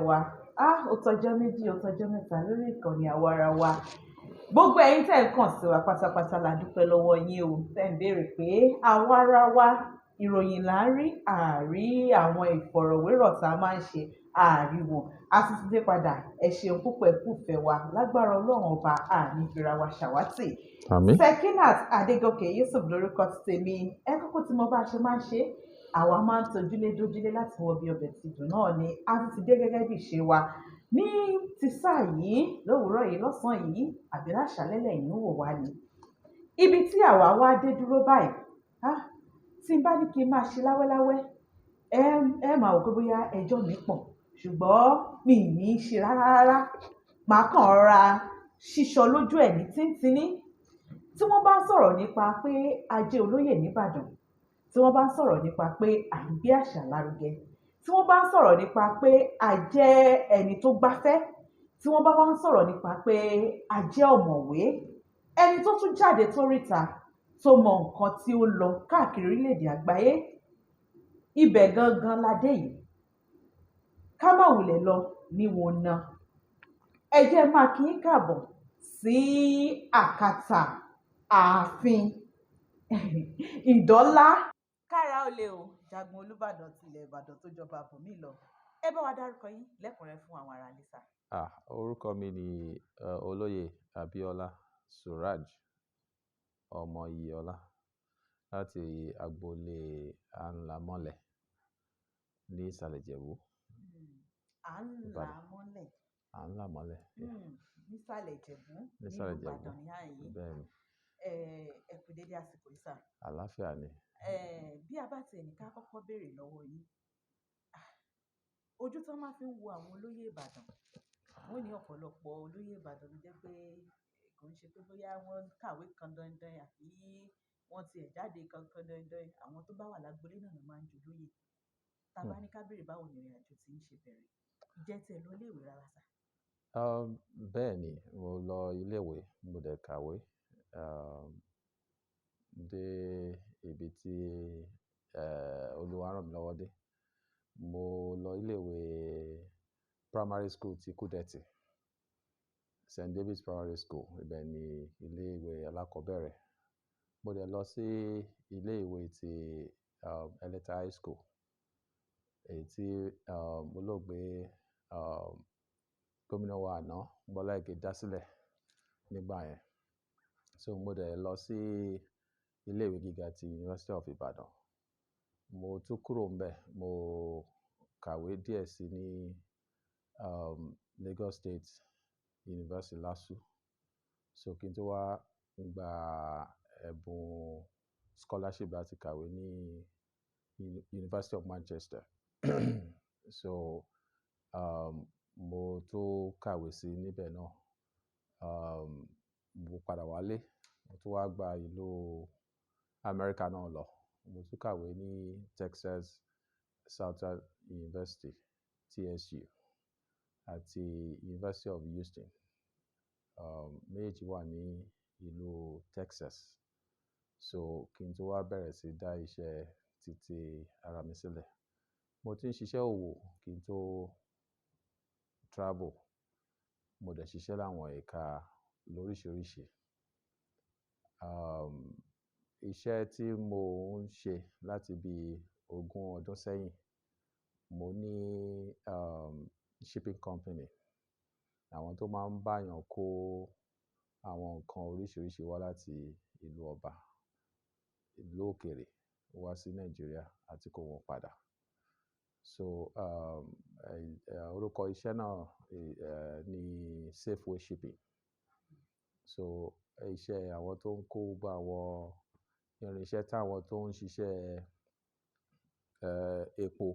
wa. Ó tọjọ́ méjì, ó tọjọ́ mẹ́ta lórí ìkànnì Àwarawa. Gbogbo ẹ̀yin tẹ́ ń kàn sí wa pátápátá la dúpẹ́ lọ́wọ́ yín o. Tẹ́ ń béèrè pé Àwarawa ìròyìn là ń rí, àárí àwọn ìfọ̀rọ̀wérọ̀ tá a máa ń ṣe, àárí wọn. A ti dé padà. Ẹ ṣeun púpọ̀ ẹ kú ìfẹ́ wa. Lágbára Ọlọ́run ọba àní fira wa ṣàwátì. Àmín. Sekinat Adégòkè Yusuf lórúkọ ti tèmi. Ẹ kúkú tí mo bá ṣe máa ń ṣe. Àwa máa ń tojúlé dójúlé láti wọ bí ọbẹ̀ ti dùn náà ni a ti dé gẹ́gẹ́ bí ìṣe wa ní ti sáà yìí lówùúrọ̀ yìí lọ́sàn-án yìí àbí láṣálẹ́ lẹ́yìn wò wá ni. Ibi tí àwa wá dé dúró báyìí tí n bá ní kí n máa ṣe láwẹ́láwẹ́ ẹ máa wò pé bóyá ẹjọ́ mi pọ̀ ṣùgbọ́n mi ì ní í ṣe rárá màá kàn rọra ṣíṣọ lójú ẹ̀ ní tíntínní tí wọ́n bá ń sọ̀rọ̀ nípa pé a jẹ́ olóyè nìbàdàn tí wọ́n bá ń sọ̀rọ̀ nípa pé à ń gbé àṣà lárugẹ tí wọ́n bá ń sọ̀rọ̀ nípa pé a jẹ́ ẹni tó gbáfẹ́ tí wọ́n bá wá ń sọ̀rọ̀ nípa pé a jẹ́ ọ̀mọ̀wé ẹni tó tún jáde tó ríta tó mọ nǹkan tí ó lọ káàkiri orílẹ̀-èdè àgbáyé ibẹ̀ gangan la dé yìí ká má wulẹ̀ lọ ní wọn ná ẹ jẹ́ máa kí n káàbọ̀ sí àkàtà ààfin ìdọ́lá kára ó lè o Jagun Olúbàdàn tilẹ̀ Ìbàdàn tó jọba bòmí lọ ẹ bá wa dárúkọ yín lẹ́kùnrẹ́rẹ́ fún àwọn ará lẹ́sà. Orúkọ mi ni Olóyè Abiola Suraj ọmọ Iyiola láti agboolé Anlamọ́lẹ̀ ní ìsàlẹ̀ Ìjẹ̀bú. Anlamọ́lẹ̀ nísàlẹ̀ Ìjẹ̀bú ní Olúbàdàn ní àyè bẹ́ẹ̀ni. Ẹ kú dédé àsìkò ìsà. Àlàáfíà ni. Bí a bá tiẹ̀ ní ká kọ́kọ́ béèrè lọ́wọ́ yín ojú tó máa fi ń wo àwọn olóyè Ìbàdàn wọ́n ní ọ̀pọ̀lọpọ̀ olóyè Ìbàdàn ló jẹ́ pé kò ń ṣe pé bóyá wọ́n kàwé kan dandan àbí wọ́n tiẹ̀ jáde kankan dandan àwọn tó bá wà lágbolé náà ló máa ń jolóyè tá a bá ní ká béèrè báwo ni ìrìn àjò tí ń ṣe bẹ̀rẹ̀ jẹ́ tiẹ̀ lọ iléèwé rárá sà. Bẹ́ẹ̀ ni mo lọ iléèwé mo dẹ̀ kàwé dé ibi tí Olúwa ràn mí lọ́wọ́ dé. Mo lọ iléèwé primary school ti Kúdẹ̀tì St. David's Primary School ibẹ̀ ni iléèwé alákọ̀ọ́bẹ̀rẹ̀. Mo dẹ̀ lọ sí iléèwé ti Eleta High School èyí tí olóògbé gómìnà wa àná Bọ́lá Ìgè dá sílẹ̀ nígbà yẹn. So mo dẹ̀ lọ sí iléèwé gíga ti University of Ibadan. Mo tún kúrò ńbẹ̀ mo kàwé díẹ̀ sí ní Lagos State University LASU. So kí n tó wá gba ẹ̀bùn scholarship láti kàwé ní University of Manchester. So mo tún kàwé sí níbẹ̀ náà. Mo padà wálé mo tún wá gba ìlú Amẹ́ríkà náà lọ. Mo tún kàwé ní Texas Southern University TSU àti University of Houston. Méjèèjì wà ní ìlú Texas. So kí n tó wá bẹ̀rẹ̀ sí dá iṣẹ́ títí ara mi sílẹ̀. Mo ti ń ṣiṣẹ́ òwò kí n tó travel. Mo dẹ̀ ṣiṣẹ́ láwọn ẹ̀ka lóríṣiríṣi. Iṣẹ́ tí mo ń ṣe láti bí 20 ọdún sẹ́yìn mo ní shipping company àwọn tó máa ń báyàn kó àwọn nǹkan oríṣiríṣi wá láti ìlú ọba ìlú òkèèrè wá sí Nàìjíríà àti kó wọn padà. So orúkọ iṣẹ́ náà ni Safeway Shipping. So iṣẹ́ àwọn tó ń kó gbogbo àwọn irinṣẹ́ táwọn tó ń ṣiṣẹ́ epo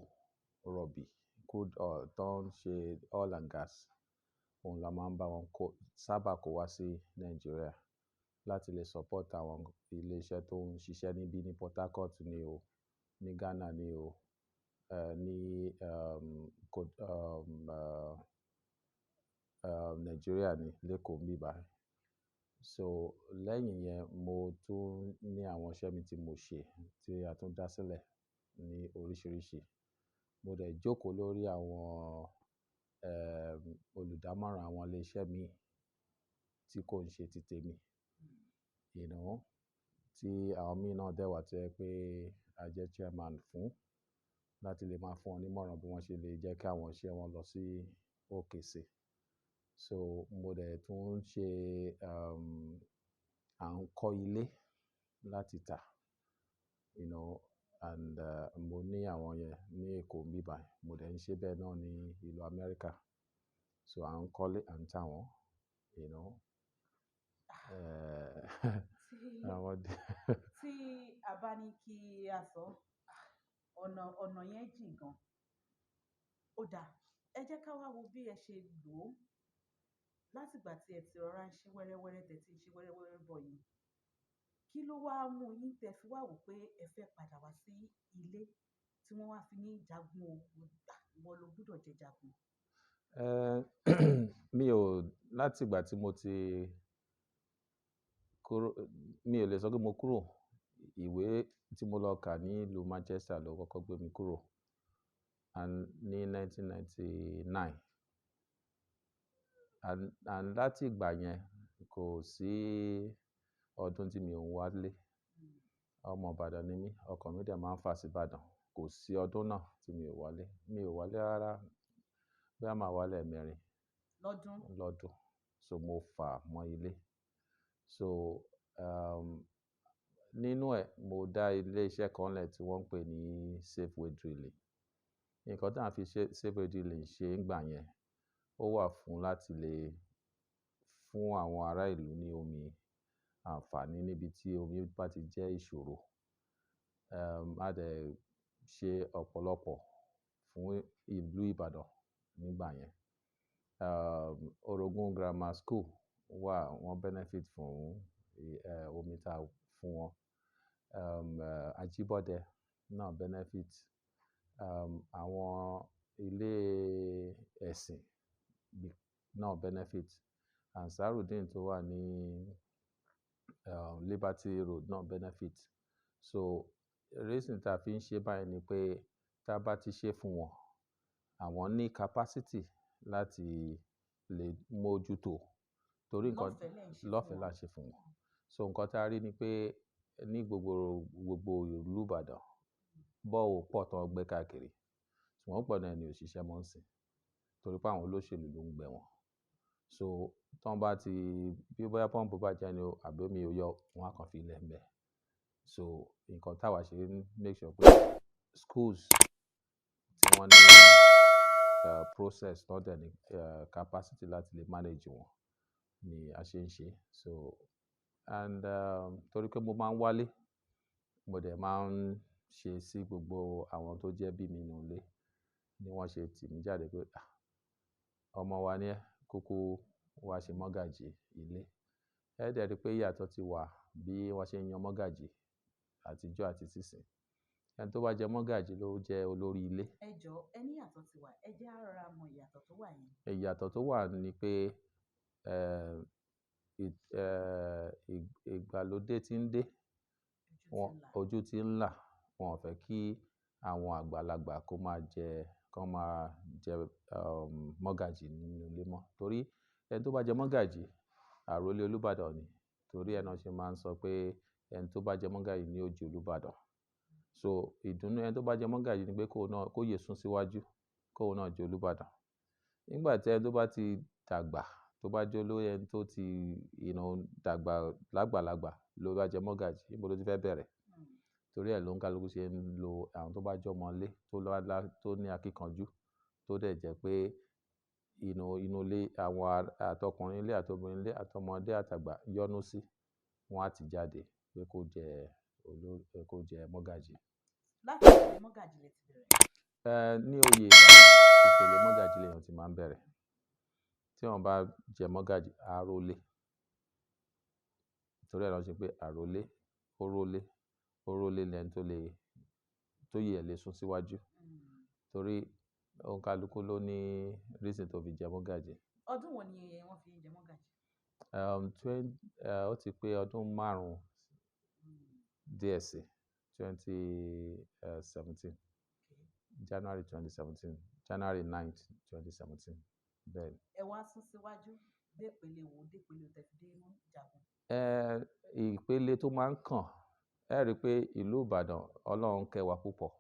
rọ̀bì crude oil tó ń ṣe oil and gas òun la máa ń bá wọn sábà kó wá sí Nàìjíríà láti lè support àwọn ilé-iṣẹ́ tó ń ṣiṣẹ́ níbí ní Port Harcourt ni o ní Ghana ni o ní Nàìjíríà ní lẹ́kọ̀ọ́ níbí báyìí. So lẹ́yìn yẹn mo tún ní àwọn iṣẹ́ mi tí mo ṣe tí a tún dá sílẹ̀ ní oríṣiríṣi. Mo dẹ̀ jókòó lórí àwọn olùdámọ̀ràn àwọn iléeṣẹ́ míì tí kò ń ṣe ti tèmi, tí àwọn míì náà dẹ̀ wà tó jẹ́ pé a jẹ́ chairman fún láti lè máa fún wọn nímọ̀ràn bí wọ́n ṣe lè jẹ́ kí àwọn iṣẹ́ wọn lọ sí òkè sí. So mo dẹ̀ tún ń ṣe à ń kọ́ ilé láti tà, and mo ní àwọn yẹn ní Èkó ń bí báyìí, mo dẹ̀ ń ṣe bẹ́ẹ̀ náà ní ìlú Amẹ́ríkà. So à ń kọ́lé, à ń tà wọ́n, tí a bá ní kí a sọ ọ̀nà yẹn jìn gan, ó dáa, ẹ jẹ́ ká wá wo bí ẹ ṣe lò ó látìgbà tí ẹ ti rọra ń ṣe wẹ́rẹ́wẹ́rẹ́ tẹ̀ tí ń ṣe wẹ́rẹ́wẹ́rẹ́ bọ̀ yìí. Kí ló wá mú yín tẹ́ fi wá wò pé ẹ fẹ́ padà wá sí ilé tí wọ́n wá fi ní Jagun o, wọ́n ló gbúdọ̀ jẹ Jagun? Mi ò látìgbà tí mo ti kúrò, mi ò lè sọ pé mo kúrò. Ìwé tí mo lọ kà ní ìlú Manchester ló kọ́kọ́ gbé mi kúrò ní 1999. And láti ìgbà yẹn kò sí ọdún tí mi ò ń wálé. Ọmọ Ìbàdàn ni mí, ọkàn mi dẹ̀ máa ń fà sí Ìbàdàn. Kò sí ọdún náà tí mi ò wálé. Mi ò wálé rárá, bí a máa wálé ẹ̀mẹrin lọ́dún. So mo fà mọ́ ilé. So nínú ẹ̀ mo dá ilé iṣẹ́ kan lẹ̀ tí wọ́n ń pè ní Safeway Drilling. Nǹkan tí a fi Safeway Drilling ṣe ń gbà yẹn, ó wà fún láti lè fún àwọn ará ìlú ní omi àǹfààní níbi tí omi bá ti jẹ́ ìṣòro. A dẹ̀ ṣe ọ̀pọ̀lọpọ̀ fún ìlú Ìbàdàn nígbà yẹn. Orogun Grammar School wà, wọ́n benefit fún omi tá fún wọn. Ajibode náà benefit. Àwọn ilé ẹ̀sìn náà benefit. Ansarudeen tó wà ní Liberty Road náà benefit. So reason tá fi ń ṣe báyìí ni pé tá bá ti ṣe fún wọn, àwọn ní capacity láti lè mójútó, torí nǹkan lọ́fẹ̀ẹ́ la ṣe fún wọn. So nǹkan tá rí ni pé ní gbogbo ìlú Ìbàdàn, bọ́ọ̀ pọ̀ tó gbé káàkiri, ṣùgbọ́n pọ̀ náà ni òṣìṣẹ́ mọ́ ń sìn, torí pé àwọn olóṣèlú ló ń gbẹ wọn. So tọ́n bá ti, bí bóyá pọ́ǹpù bá jẹ́ ni o àbí omi ò yọ, wọ́n á kàn fi ilẹ̀ ń bẹ̀. So nǹkan táwa ṣe make sure pé schools tí wọ́n ní process tó dẹ̀ ní capacity láti lè manage wọn ni a ṣe ń ṣe. So and torí pé mo máa ń wálé, mo dẹ̀ máa ń ṣe sí gbogbo àwọn tó jẹ́ bí mi nínú ilé, ni wọ́n ṣe tì mí jáde pé ọmọ wa ni ẹ́, kúkú wá ṣe mọ́gàjí ilé. Ẹ dẹ̀ rí pé ìyàtọ̀ ti wà bí wọ́n ṣe ń yan mọ́gàjí àtijọ́ àti sísìn. Ẹni tó bá jẹ mọ́gàjí ló jẹ́ olórí ilé. Ẹ jọ̀ọ́, ẹ ní ìyàtọ̀ ti wà, ẹ jẹ́ á rọra mọ ìyàtọ̀ tó wà yẹn. Ìyàtọ̀ tó wà ni pé ìgbàlódé ti ń dé, ojú ti ń là. Wọn ò fẹ́ kí àwọn àgbàlagbà kán máa jẹ mọ́gàjí nínú ilé mọ́. Torí ẹni tó bá jẹ mọ́gàjí, àrólé Olúbàdàn ni. Torí ẹ̀ náà ṣe máa ń sọ pé ẹni tó bá jẹ mọ́gàjí ni ó jẹ Olúbàdàn. So ìdùnnú ẹni tó bá jẹ mọ́gàjí ni pé kó yè sún síwájú, kóun náà jẹ Olúbàdàn. Nígbà tí ẹni tó bá ti dàgbà, tó bá jẹ́ olóyè, ẹni tó ti dàgbà lágbàlagbà ló bá jẹ mọ́gàjí, níbo ló ti fẹ́ bẹ̀rẹ̀? Torí ẹ̀ ló ń kálukú ṣe ń lo àwọn tó bá jẹ́ ọmọ ilé tó ní akíkanjú, tó dẹ̀ jẹ́ pé inú ilé àwọn àtọkùnrin ilé àtobìnrin ilé àtọmọdé àtàgbà yọ́nú sí, wọ́n á ti jáde pé kó jẹ mọ́gàjí. Láti ìpele mọ́gàjí lẹ ti bẹ̀rẹ̀? Ní oyè Ìbàdàn, ìpele mọ́gàjí lèèyàn ti máa ń bẹ̀rẹ̀. Tí wọ́n bá jẹ mọ́gàjí, àrólé. Torí ẹ̀ ló ṣe pé àrólé, órólé lẹni tó yè lè sún síwájú. Torí òǹkálukú ló ní reason tó fi jẹ mọ́gàjí. Ọdún wo ni wọ́n fi ń jẹ mọ́gàjí? Ó ti pé ọdún 5 díẹ̀ sí 2017. January 2017. January 9th, 2017. bẹ́ẹ̀ ni. ẹ wá sún síwájú dépele wo dépele tẹ̀sídé mú Jagun. Ìpele tó máa ń kàn ẹ rí i pé ìlú Ìbàdàn Ọlọ́run kẹ́ wa púpọ̀.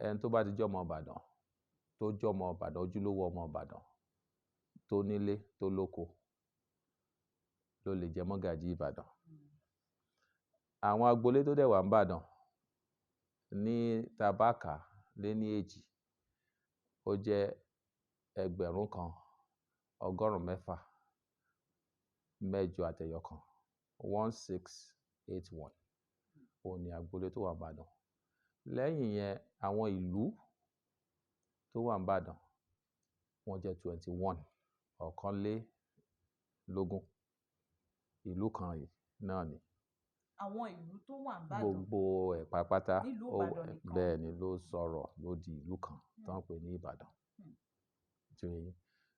Ẹni tó bá ti jọmọ Ìbàdàn tó jọmọ Ìbàdàn ojúlówó ọmọ Ìbàdàn tó nílé tó lóko ló lè jẹ mọ́gàjí Ìbàdàn. Àwọn agboolé tó dẹ̀ wà ní Ìbàdàn ní tabaka lé ní èjì ó jẹ́ 1,108 1681 òun ni agboolé tó wà ní Ìbàdàn. Lẹ́yìn yẹn àwọn ìlú tó wà ní Ìbàdàn wọ́n jẹ́ 21 ọ̀kànlélógún ìlú kan yìí náà ni. Àwọn ìlú tó wà ní Ìbàdàn gbogbo ẹ̀ pátápátá nílùú Ìbàdàn nìkan bẹ́ẹ̀ ni ló sọ̀rọ̀ ló di ìlú kan tó ń pè ní Ìbàdàn.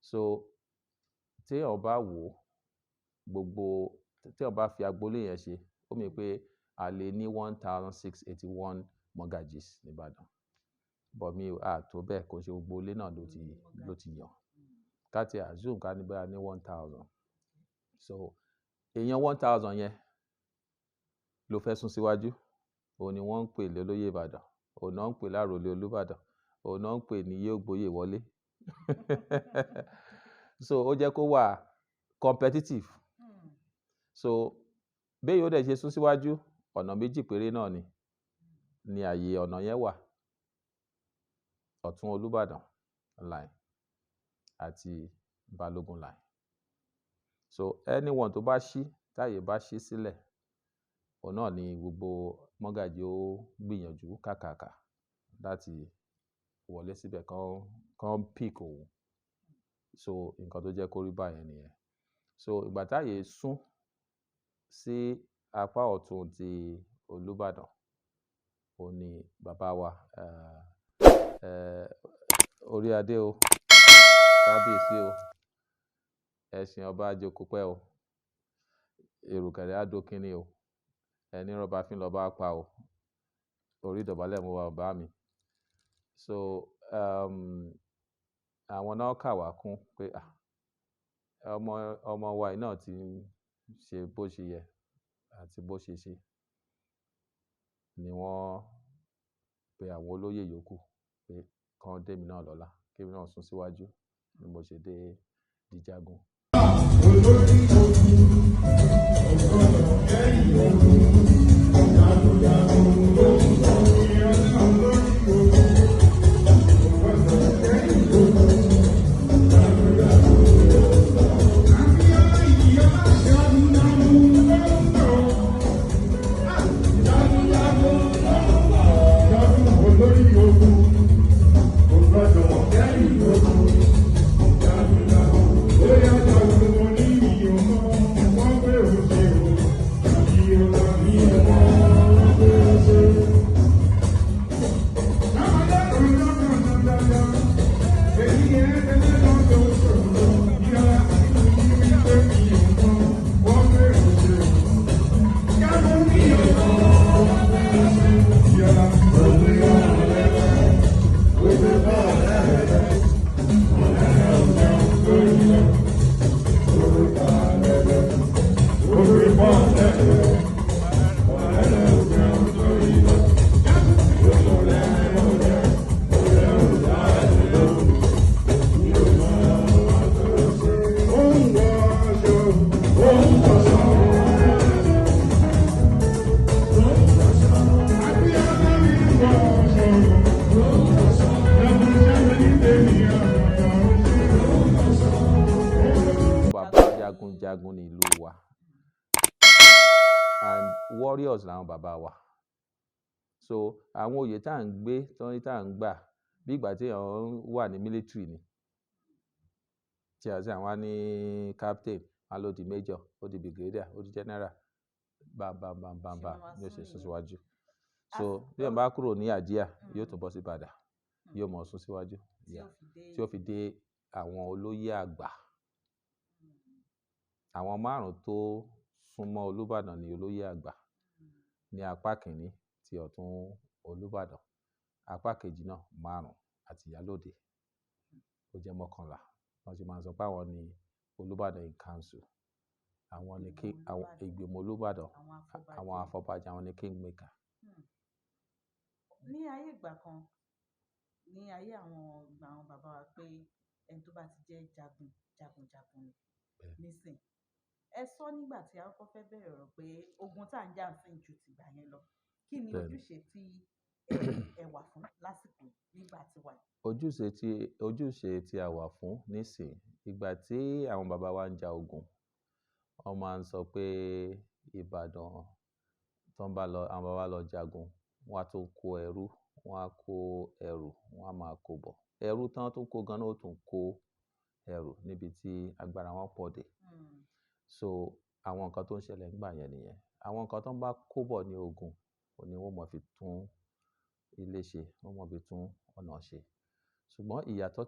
So téèyàn bá wò ó gbogbo téèyàn bá fi agboolé yẹn ṣe ó mì pé a lè ní 1,681 mọ́gàjís ní Ìbàdàn but mi tó bẹ́ẹ̀ kò ṣe gbogbo ilé náà ló ti yàn ká ti assume ká ní bóyá ní 1,000 so èèyàn 1,000 yẹn ló fẹ́ sún síwájú òun ni wọ́n ń pè lólóyè Ìbàdàn òun náà ń pè láròlé Olúbàdàn òun náà ń pè ní yóò gbóyè wọlé so ó jẹ́ kó wà competitive so bẹ́ẹ̀ yóò dẹ̀ ṣe sún síwájú ọ̀nà méjì péré náà ni àyè ọ̀nà yẹn wà ọ̀tún Olúbàdàn line àti Balógun line so anyone tó bá ṣí táyè bá ṣí sílẹ̀ òun náà ni gbogbo mọ́gàjí ó gbìyànjú kàkàkà láti wọlé síbẹ̀ kan pick òun so nǹkan tó jẹ́ kó rí báyẹn nìyẹn so ìgbà táyè sún sí apá ọ̀tún ti Olúbàdàn òun ni bàbá wa orí adé o kábíyèsí o ẹṣin ọba àjòkó pẹ́ o èrùkẹ̀rẹ̀ àdókínní o ẹni rọ́bà fín lọ́ba pa o orí ìdọ̀bálẹ̀ mo wà bá mi so àwọn náà kà wá kún pé ọmọ wa yìí náà ti ṣe bó ṣe yẹ àti bó ṣe ṣe ni wọ́n pe àwọn olóyè yòókù pé kán dé mi náà lọ́lá kí mi náà sún síwájú ni mo ṣe dé di Jagun. Jagun ní ìlú wa and warriors làwọn bàbá wa so àwọn oyè tá à ń gbé tá à ń gbà bí ìgbà tí èèyàn wà ní military ni tí a sì àwọn ní captain a ló di major ó di brigadier ó di general bàbàbàbà ní ó ṣe sún síwájú so bí èèyàn bá kúrò ní àjíà yóò tún bọ́ sí Ìbàdàn yóò mọ̀ sún síwájú tí ó fi dé àwọn olóyè àgbà. Àwọn márùn tó súnmọ́ Olúbàdàn ní olóyè àgbà ní apá kìíní ti ọ̀tún Olúbàdàn apá kejì náà márùn àti ìyálóde ó jẹ́ 11 wọ́n sì máa ń sọ pé àwọn ni Olúbàdàn in council, àwọn ni ìgbìmọ̀ Olúbàdàn, àwọn afọbajẹ, àwọn ni kingmaker. Ní ayé ìgbà kan, ní ayé àwọn bàbá wa pé ẹni tó bá ti jẹ́ jagunjagun nísìn, ẹ sọ nígbà tí a kọ́kọ́ fẹ́ bẹ̀rẹ̀ ọ̀rọ̀ pé ogun tá à ń jà ń sìn ju tìgbà yẹn lọ, kí ni ojúṣe tí ẹ wà fún lásìkò nígbà tí wà? Ojúṣe tí a wà fún nísìn, ìgbà tí àwọn bàbá wa ń ja ogun, wọ́n máa ń sọ pé Ìbàdàn àwọn bàbá wa lọ jagun, wọ́n á tún kó ẹrú, wọ́n á kó ẹrù, wọ́n á máa kó bọ̀. Ẹrú tán tún kó ganan ó tún kó ẹrù níbi tí agbára wọn pọ̀ dé. So àwọn nǹkan tó ń ṣẹlẹ̀ nígbà yẹn nìyẹn. Àwọn nǹkan tó ń bá kó bọ̀ ní ogun ni wọ́n mọ̀ fi tún ilé ṣe, wọ́n mọ̀ fi tún ọ̀nà ṣe. Ṣùgbọ́n ìyàtọ̀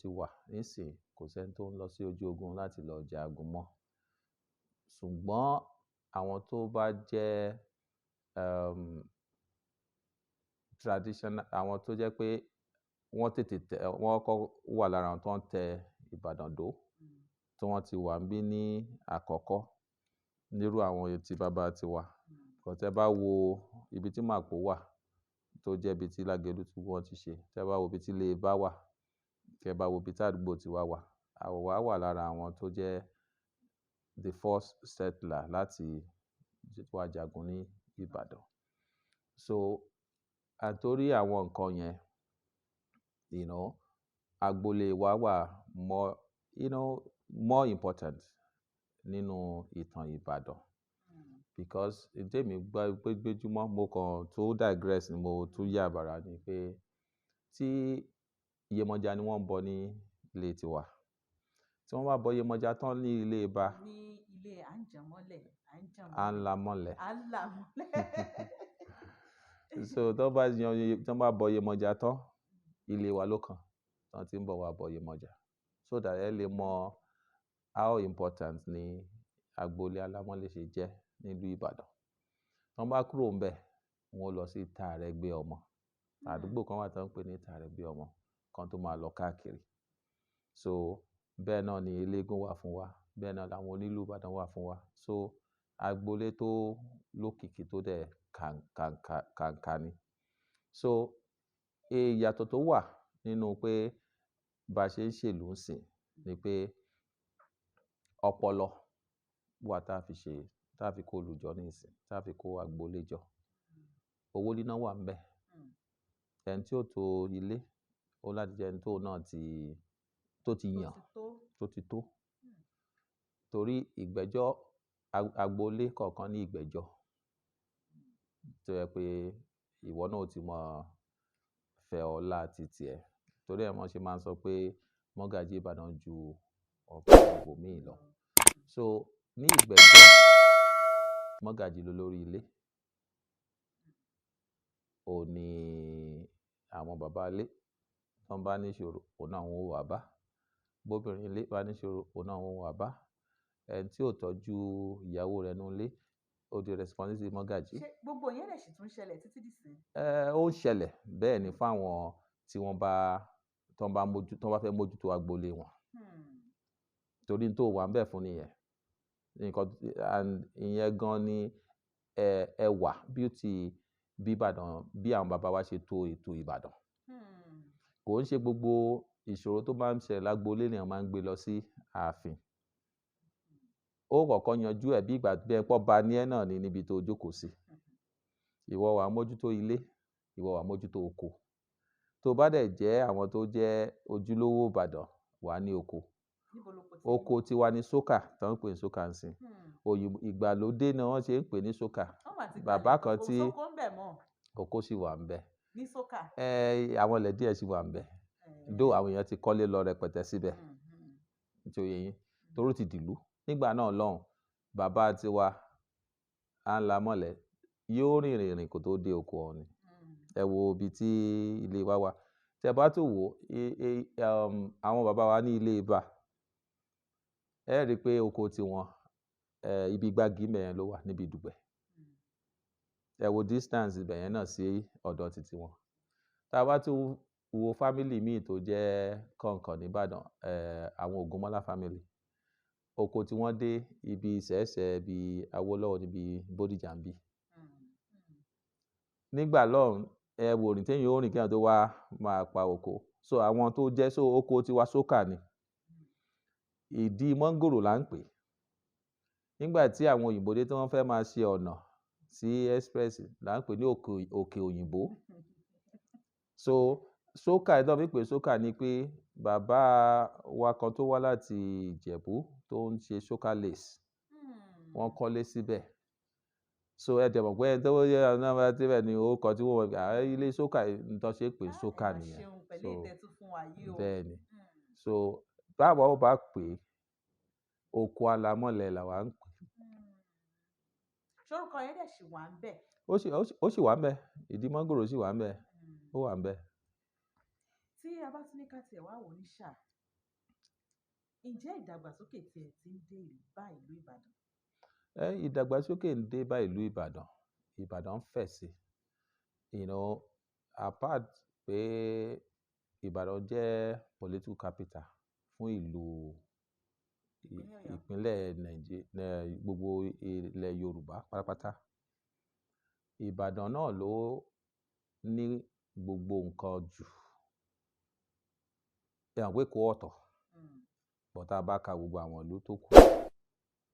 ti wà nísìn, kò sẹ́ni tó ń lọ sí ojú ogun láti lọ jagun mọ́. Ṣùgbọ́n àwọn tó bá jẹ́ traditional, àwọn tó jẹ́ pé wọ́n kọ́ wà lára àwọn tó ń tẹ Ìbàdàn dó, tí wọ́n ti wà ń bí ní àkọ́kọ́ nírú àwọn tí bàbá ti wà. Kò tẹ́ bá wo ibi tí Màpó wà, tó jẹ́ ibi tí Lágẹ̀lú tí wọ́n ti ṣe, tẹ́ bá wo ibi tí Ilé Bá wà, tẹ́ bá wo ibi tí àdúgbò ti wà, àwa wà lára àwọn tó jẹ́ the first settler láti wá jagun ní Ìbàdàn. So àtorí àwọn nǹkan yẹn, agboolé wa wà more important nínú ìtàn Ìbàdàn. Because tèmi gbéjúmọ́, mo kàn tó digress ni mo tún yà bàrà ni pé tí Iyemọja ni wọ́n ń bọ ní ilé tiwa, tí wọ́n bá bọ Iyemọja tán ní Ilé Ìbà, ní ilé àǹjàmọ́lẹ̀, àńlámọ́lẹ̀. So tó bá bọ Iyemọja tán, ilé wa ló kàn tán tí ń bọ̀ wá bọ Iyemọja, so that ẹ lè mọ how important ni agboolé alámọ́lẹ̀ ṣe jẹ́ nílùú Ìbàdàn. Wọ́n bá kúrò ńbẹ̀, wọ́n lọ sí Tààrẹgbẹ́-ọmọ. Àdúgbò kan wà tó ń pè ní Tààrẹgbẹ́-ọmọ, kan tó máa lọ káàkiri. So bẹ́ẹ̀ náà ni eléégún wà fún wa, bẹ́ẹ̀ náà làwọn onílù Ìbàdàn wà fún wa. So agboolé tó lókìkí tó dẹ̀ kàǹkà ni. So ìyàtọ̀ tó wà nínú pé bá ṣe ń ṣèlú ń sìn ni pé ọpọlọ wà tá a fi kó olùjọ ní ìsìn, tá a fi kó agboolé jọ. Owó níná wà ńbẹ̀. Ẹni tí ó to ilé, ó láti jẹ́ ẹni tó náà tó ti yàn, tó ti tó. Torí ìgbẹ́jọ́, agboolé kọ̀ọ̀kan ní ìgbẹ́jọ́, tó yẹ pé ìwọ náà ti mọ̀ fẹ́ ọlá títí ẹ̀. Torí ẹ̀ wọ́n ṣe máa ń sọ pé mọ́gàjí Ìbàdàn ju ọ̀pọ̀ ibòmíì lọ. So ní ìgbẹ́jọ́, mọ́gàjí ló lórí ilé. Ó ní àwọn bàbá ilé tó ń bá níṣòro, òun náà wọ́n wà bá. Bóbìnrin ilé bá níṣòro, òun náà wọ́n wà bá. Ẹni tí ò tọ́jú ìyàwó rẹ̀ nínú ilé, ó di responsibility mọ́gàjí. Ṣé gbogbo yẹn lè ṣì tún ṣẹlẹ̀ títí dìsín? Ó ń ṣẹlẹ̀ bẹ́ẹ̀ ni fáwọn tí wọ́n bá fẹ́ mójútó agboolé wọn. Torí tó wà ń bẹ̀ fún nìyẹn. Ìyẹn gan ni ẹwà bí àwọn bàbá wa ṣe tó ètò Ìbàdàn. Kò ń ṣe gbogbo ìṣòro tó máa ń ṣẹlẹ̀ lágboolé ni wọ́n máa ń gbé lọ sí ààfin. Ó kọ́kọ́ yanjú ẹ̀ bí ìgbà bí ẹ̀pọ̀ bá ní ẹ̀ náà ní níbi tó jókòó sí. Ìwọ wà mójútó ilé, ìwọ wà mójútó oko. Tó bá dẹ̀ jẹ́ àwọn tó jẹ́ ojúlówó Ìbàdàn wà ní oko. Oko tiwa ní sókà, tó ń pè ní sókà ń sìn. Ìgbàlódé ni wọ́n ṣe ń pè ní sókà. Bàbá kan tí oko sì wà ń bẹ̀. Ní sókà. Àwọn ilẹ̀ díẹ̀ sì wà ń bẹ̀. Dó àwọn èèyàn ti kọ́lé lọ rẹpẹtẹ síbẹ̀. Nítorí yín, toró ti dìlú. Nígbà náà lọ́hùn, bàbá tiwa àńlámọ́lẹ̀ yóò rìnrìn kó tó dé oko ọ̀hún. Ẹ wo ibi tí ilé wa wà. Tẹ́ bá tún wò, àwọn bàbá wa ní Ilé Ìbà, ẹ rí i pé oko tiwọn, ibi gbági mẹ́yẹn ló wà níbi Dùgbẹ̀. Ẹ wo distance ibẹ̀ yẹn náà sí ọ̀dọ̀ títí wọn. Tá a bá tún wo family míì tó jẹ́ kọ̀ọ̀kan nìbàdàn àwọn Ògúnmọ́lá family oko tí wọ́n dé ibi ìṣẹ̀ṣẹ̀ ibi Awólọ́wọ̀ níbi Bódìjà ń bí. Nígbà lọ́hùn ẹ wò rìn téèyàn ó rìn kéèyàn tó wá máa pa oko so àwọn tó jẹ́ so oko tiwa sókà ni ìdí mọ́ngòrò là ń pè nígbà tí àwọn òyìnbó dé tí wọ́n fẹ́ máa ṣe ọ̀nà sí express là ń pè ní òkè òyìnbó so sókà ẹ̀dọ́ mi pè sókà ni pé bàbá wa kan tó wá láti Ìjẹ̀bú tó ń ṣe sókà lace wọ́n kọ́lé síbẹ̀ so ẹ dẹ̀ mọ̀ pé ẹni tó yẹ ọ̀nà bá débẹ̀ ni orúkọ tí wọ́n mọ̀ ilé sókà nǹkan ṣe pé sókà nìyẹn so bẹ́ẹ̀ ni so báwo ó bá pè é oko alámọ̀lẹ̀ làwa ń pè. ṣórúkọ yẹn dẹ̀ ṣì wà ń bẹ̀. ó sì wà ń bẹ̀ ìdí mọ́ngòrò sì wà ń bẹ̀ ó wà ń bẹ̀. tí a bá tún ní ká tiẹ̀ wá wò ní ṣáà ǹjẹ́ ìdàgbàsókè tiẹ̀ ti ń dé bá ìlú Ìbàdàn? ìdàgbàsókè ń dé bá ìlú Ìbàdàn Ìbàdàn ń fẹ̀ sí apart pé Ìbàdàn jẹ́ political capital fún ìlú ìpínlẹ̀ Nàìjíríà gbogbo ilẹ̀ Yorùbá pátápátá Ìbàdàn náà ló ní gbogbo nǹkan jù ẹ̀hàn pé kó ọ̀tọ̀ bọ̀ tá a bá ka gbogbo àwọn ìlú tó kù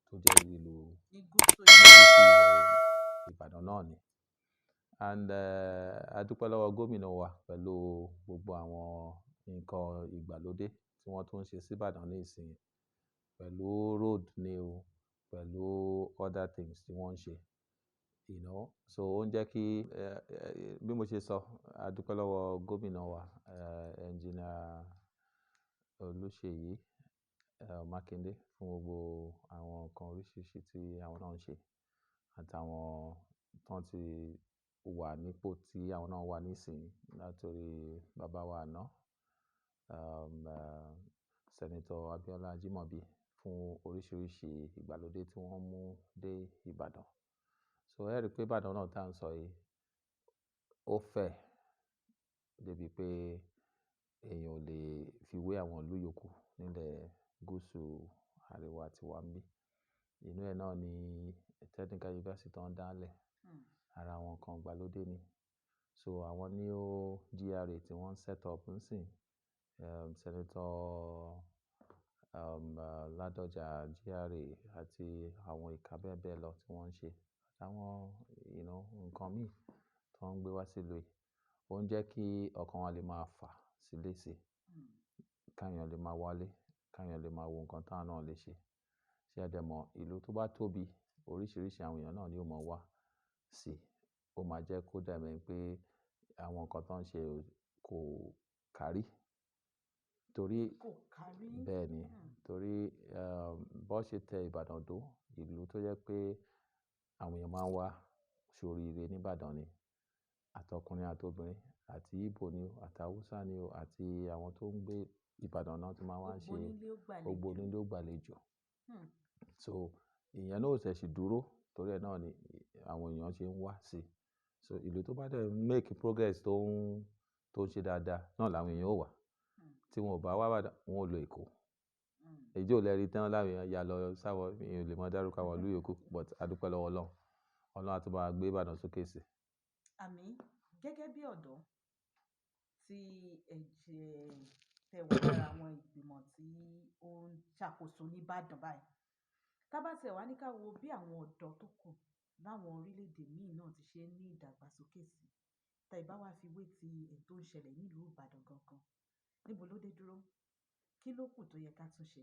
tó jẹ́ ìlú Ìbàdàn náà ni and a dúpẹ́ lọ́wọ́ gómìnà wa pẹ̀lú gbogbo àwọn nǹkan ìgbàlódé tí wọ́n tún ń ṣe síbàdàn ní ìsìn pẹ̀lú road ni o pẹ̀lú other things tí wọ́n ń ṣe so ó ń jẹ́ kí bí mo ṣe sọ a dúpẹ́ lọ́wọ́ gómìnà wa engineer Olúṣèyí Mákindé fún gbogbo àwọn nǹkan oríṣiríṣi tí àwọn náà ń ṣe àtàwọn tán ti wà nípò tí àwọn náà wà nísìnyí látòrí bàbá wa àná Senator Abiola fún oríṣiríṣi ìgbàlódé tí wọ́n mú dé Ìbàdàn so ẹ rí i pé Ìbàdàn náà tá à ń sọ yìí ó fẹ̀ débi pé èèyàn ò lè fi wé àwọn ìlú yòókù nílẹ̀ gúúsù àríwá tiwa ń bí inú ẹ̀ náà ni technical university tó ń dálẹ̀ ara àwọn nǹkan ìgbàlódé ni so àwọn ní ó GRA tí wọ́n ń set up nsìn Senator Ládọjà GRA àti àwọn ìka bẹ́ẹ̀ bẹ́ẹ̀ lọ tí wọ́n ń ṣe àtàwọn nǹkan míì tó ń gbé wá sílùú yìí ó ń jẹ́ kí ọkàn wa lè máa fà sílé sí káyàn lè máa wálé káyàn lè máa wo nǹkan táwọn náà lè ṣe ṣé ẹ dẹ̀ mọ̀ ìlú tó bá tóbi oríṣiríṣi àwọn èèyàn náà ni ó máa wá sí ó máa jẹ́ kó dàbí pé àwọn nǹkan tó ń ṣe kò kárí torí bẹ́ẹ̀ ni torí bó ṣe tẹ Ìbàdàn dó ìlú tó jẹ́ pé àwọn èèyàn máa ń wá ṣoríire níbàdàn ni àtọkùnrin àtobìnrin àti Ìgbò ni o àti Haúsá ni o àti àwọn tó ń gbé Ìbàdàn náà tó máa wá ṣe gbogbo onílé ó gbàlejò so ìyẹn náà ò ṣẹ̀ṣì dúró torí ẹ̀ náà ni àwọn èèyàn ṣe ń wá sí so ìlú tó bá dẹ̀ make progress tó ń ṣe dáadáa náà làwọn èèyàn ó wà tí wọn ò bá wá Ìbàdàn wọn ò lọ Èkó èjì ò lẹ́rìí tán láwọn èèyàn ya lọ sáwọn èèyàn lè mọ dárúkọ àwọn ìlú yòókù but adúpẹ́ lọ́wọ́ Ọlọ́run á tún bá gbé Ìbàdàn sókè sí. àmín gẹ́gẹ́ bí ọ̀dọ́ tí tẹ wà lára àwọn ìgbìmọ̀ tí ó ń ṣàkóso nìbàdàn báyìí ká bá tiẹ̀ wá ní ká wo bí àwọn ọ̀dọ́ tó kù láwọn orílẹ̀-èdè míì náà ti ṣe ní ìdàgbàsókè sí tá ìbá wá fi wé ti èyí tó ń ṣẹlẹ̀ nílùú Ìbàdàn gangan níbo ló dé dúró kí ló kù tó yẹ ká tún ṣe